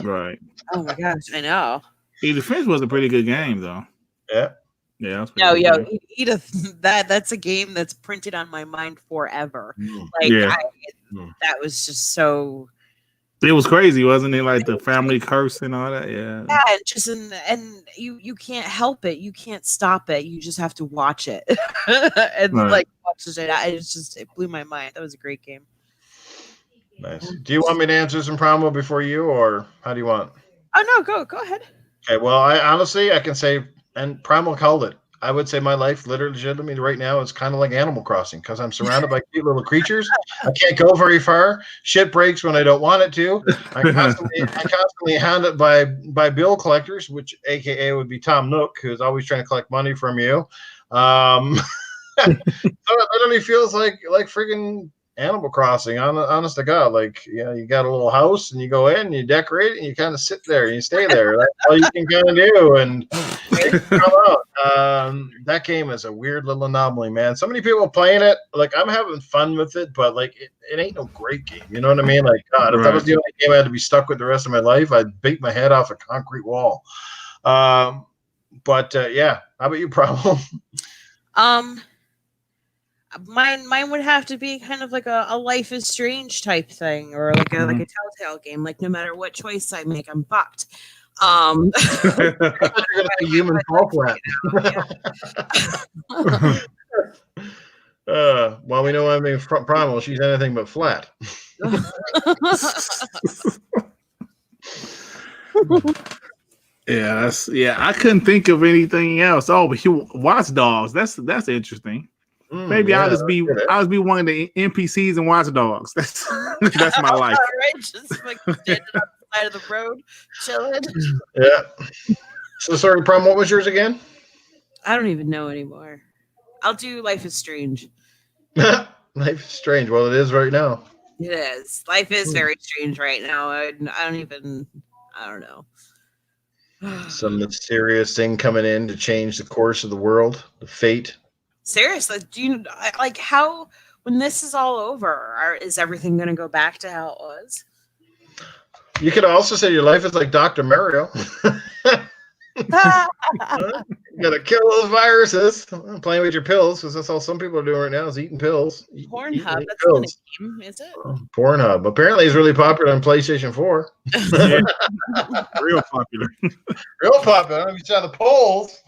Right. Oh my gosh, I know. Edith Finch was a pretty good game though. Yeah. Yeah. Edith, that's a game that's printed on my mind forever. That was just so. It was crazy, wasn't it? Like the family curse and all that. Yeah. Yeah, and you can't help it. You can't stop it. You just have to watch it. And watch it. It blew my mind. That was a great game. Nice. Do you want me to answer some Primal before you, or how do you want? Oh no, go ahead. Okay. Well, I can say, and Primal called it. I would say my life, legitimately, right now is kind of like Animal Crossing because I'm surrounded by cute little creatures. I can't go very far. Shit breaks when I don't want it to. I'm constantly hounded by bill collectors, which AKA would be Tom Nook, who's always trying to collect money from you. So it literally feels like friggin' Animal Crossing, honest to God. Like, you got a little house and you go in and you decorate it and you kind of sit there and you stay there. That's all you can kind of do. And come out. That game is a weird little anomaly, man. So many people playing it. Like, I'm having fun with it, but like, it ain't no great game. You know what I mean? Like, God, if that was the only game I had to be stuck with the rest of my life, I'd beat my head off a concrete wall. But yeah, how about you, Problem? Mine would have to be kind of like a Life is Strange type thing, or like a Telltale game. Like, no matter what choice I make, I'm fucked. You're gonna say human fall flat. Well, we know Primal. She's anything but flat. I couldn't think of anything else. Oh, but Watch Dogs. That's interesting. Maybe I'll just be one of the NPCs in Watch Dogs. That's my life. Right, just like standing on the side of the road, chilling. Yeah. So sorry, Prom. What was yours again? I don't even know anymore. I'll do Life is Strange. Life is strange. Well, it is right now. It is. Life is very strange right now. I don't know. Some mysterious thing coming in to change the course of the world, the fate. Seriously, do you like how when this is all over, is everything going to go back to how it was? You could also say your life is like Dr. Mario. You gotta kill those viruses. Playing with your pills, because that's all some people are doing right now is eating pills. Pornhub, that's not a game, is it? Pornhub. Apparently it's really popular on PlayStation 4. Real popular. Real popular. You saw the polls.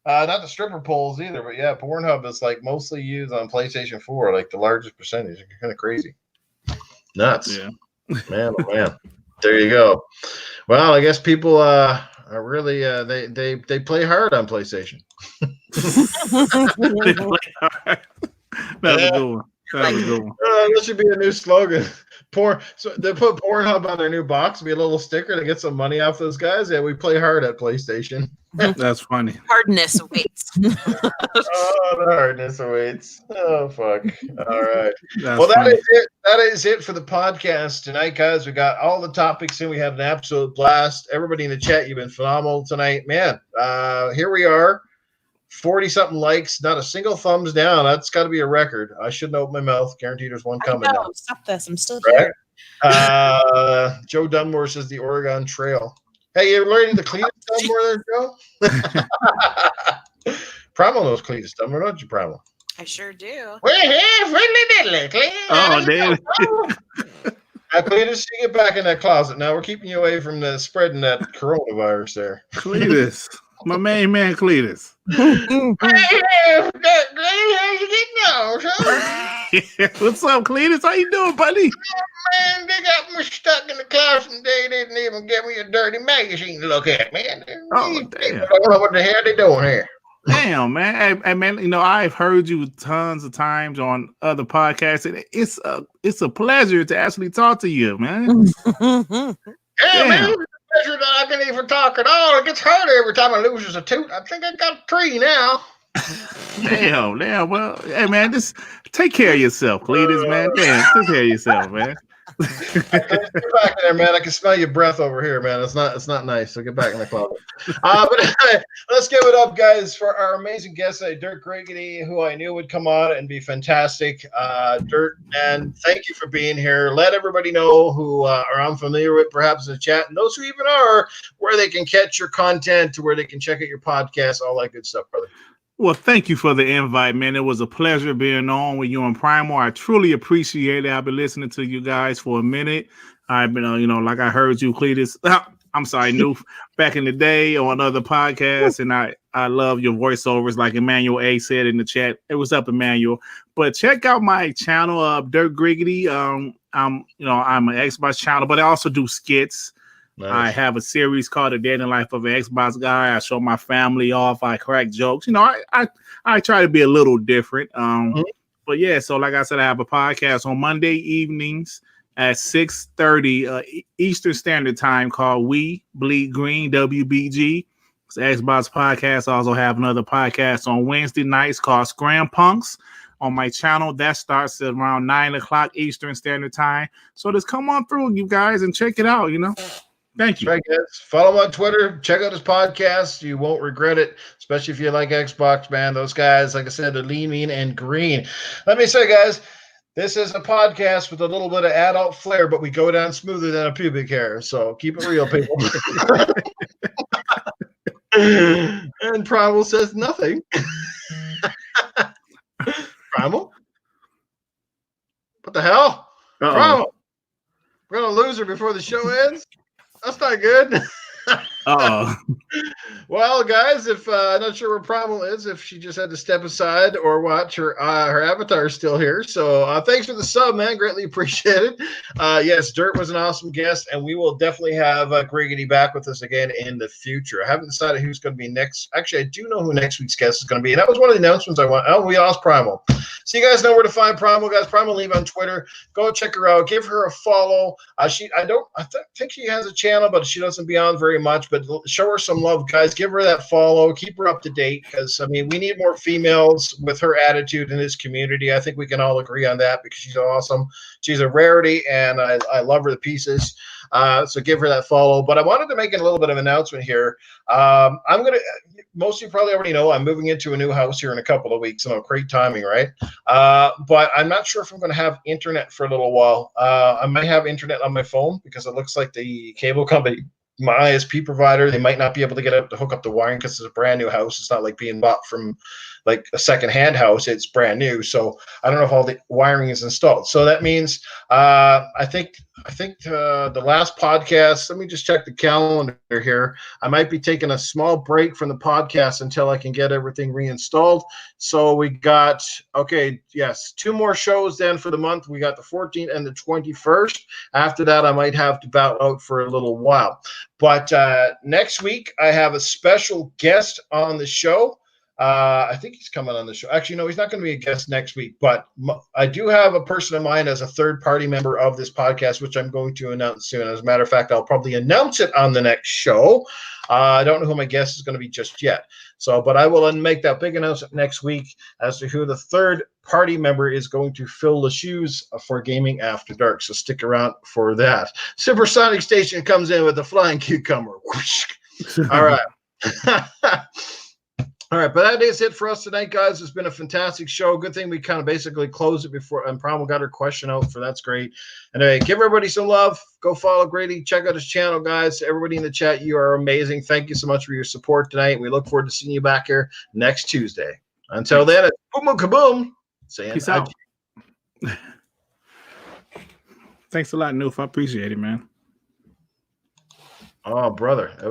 Not the stripper polls either, but yeah, Pornhub is like mostly used on PlayStation 4, like the largest percentage. It's kind of crazy. Nuts. Yeah. Man, oh man. There you go. Well, I guess people are really they play hard on PlayStation. They play hard. That's a good one. That should be a new slogan. So they put Pornhub on their new box, be a little sticker to get some money off those guys. Yeah, we play hard at PlayStation. That's funny. Hardness awaits. The hardness awaits. Oh fuck. All right. That is it for the podcast tonight, guys. We got all the topics in. We had an absolute blast. Everybody in the chat, you've been phenomenal tonight, man. Here we are. 40-something likes, not a single thumbs down. That's got to be a record. I shouldn't open my mouth. Guaranteed there's one coming now. Stop this. I'm still Right? here. Joe Dunmore says the Oregon Trail. Hey, you learning the Cletus Dunmore there, Joe? Primal knows Cletus Dunmore, don't you, Primal? I sure do. We're here, friendly diddly. Oh, damn. Cletus, you get back in that closet now. We're keeping you away from the spreading that coronavirus there. Cletus. My main man, Cletus. What's up, Cletus? How you doing, buddy? Man, they got me stuck in the closet and they didn't even give me a dirty magazine to look at, man. Oh, damn. I don't know what the hell they're doing here. Damn, man. Hey, man, you know, I've heard you tons of times on other podcasts, and it's a pleasure to actually talk to you, man. Yeah, man, it's a pleasure that I can even talk at all. It gets harder every time I lose a tooth. I think I got a tree now. Damn. Well, hey, man, just take care of yourself, Cletus, man. Damn, take care of yourself, man. Get back there, man. I can smell your breath over here, man. It's not nice. So get back in the closet. But let's give it up, guys, for our amazing guest, Dirt Griggity, who I knew would come on and be fantastic. Dirt, and thank you for being here. Let everybody know who are unfamiliar with, perhaps in the chat, and those who even are, where they can catch your content, where they can check out your podcast, all that good stuff, brother. Well, thank you for the invite, man. It was a pleasure being on with you and Primal. I truly appreciate it. I've been listening to you guys for a minute. I've been, like I heard you, Cletus. I'm sorry, Noof, back in the day on other podcasts, and I love your voiceovers, like Emmanuel A said in the chat. It was up, Emmanuel. But check out my channel, Dirt Griggity. I'm an Xbox channel, but I also do skits. Nice. I have a series called The Day in the Life of an Xbox Guy. I show my family off. I crack jokes. I try to be a little different. But yeah, so like I said, I have a podcast on Monday evenings at 6:30 Eastern Standard Time called We Bleed Green, WBG. It's Xbox podcast. I also have another podcast on Wednesday nights called Scram Punks on my channel. That starts at around 9 o'clock Eastern Standard Time. So just come on through, you guys, and check it out, Thank you. Right, guys. Follow him on Twitter. Check out his podcast. You won't regret it, especially if you like Xbox, man. Those guys, like I said, are lean, mean, and green. Let me say, guys, this is a podcast with a little bit of adult flair, but we go down smoother than a pubic hair. So keep it real, people. And Primal says nothing. Primal? What the hell? Uh-oh. Primal. We're going to lose her before the show ends? That's not good. Well, guys, if I'm not sure where Primal is, if she just had to step aside or watch her avatar is still here. So thanks for the sub, man. Greatly appreciated. Yes, Dirt was an awesome guest, and we will definitely have Griggity back with us again in the future. I haven't decided who's going to be next. Actually, I do know who next week's guest is going to be, and that was one of the announcements I want. Oh, we lost Primal. So you guys know where to find Primal, guys. Primal Eve on Twitter. Go check her out. Give her a follow. I think she has a channel, but she doesn't be on very much. But show her some love, guys. Give her that follow. Keep her up to date, because we need more females with her attitude in this community. I think we can all agree on that, because she's awesome. She's a rarity, and I love her to pieces. So give her that follow. But I wanted to make a little bit of an announcement here. Most of you probably already know I'm moving into a new house here in a couple of weeks. Great timing, right? But I'm not sure if I'm going to have internet for a little while. I might have internet on my phone, because it looks like the cable company, my ISP provider, they might not be able to get out to hook up the wiring, because it's a brand new house. It's not like being bought from like a secondhand house. It's brand new. So I don't know if all the wiring is installed. So that means I think the last podcast, let me just check the calendar here. I might be taking a small break from the podcast until I can get everything reinstalled. So we got, 2 more shows then for the month. We got the 14th and the 21st. After that, I might have to bow out for a little while. But next week, I have a special guest on the show. I think he's coming on the show. Actually, no, he's not going to be a guest next week, but I do have a person in mind as a third-party member of this podcast, which I'm going to announce soon. As a matter of fact, I'll probably announce it on the next show. I don't know who my guest is going to be just yet. But I will make that big announcement next week as to who the third-party member is going to fill the shoes for Gaming After Dark. So stick around for that. Supersonic Station comes in with the flying cucumber. All right. All right, but that is it for us tonight, guys. It's been a fantastic show. Good thing we kind of basically closed it before, and Primal got her question out, for that's great. Anyway, give everybody some love. Go follow Grady. Check out his channel, guys. Everybody in the chat, you are amazing. Thank you so much for your support tonight. We look forward to seeing you back here next Tuesday. Until then, it's boom, boom, kaboom. Saying Peace out. Thanks a lot, Noof. I appreciate it, man. Oh, brother.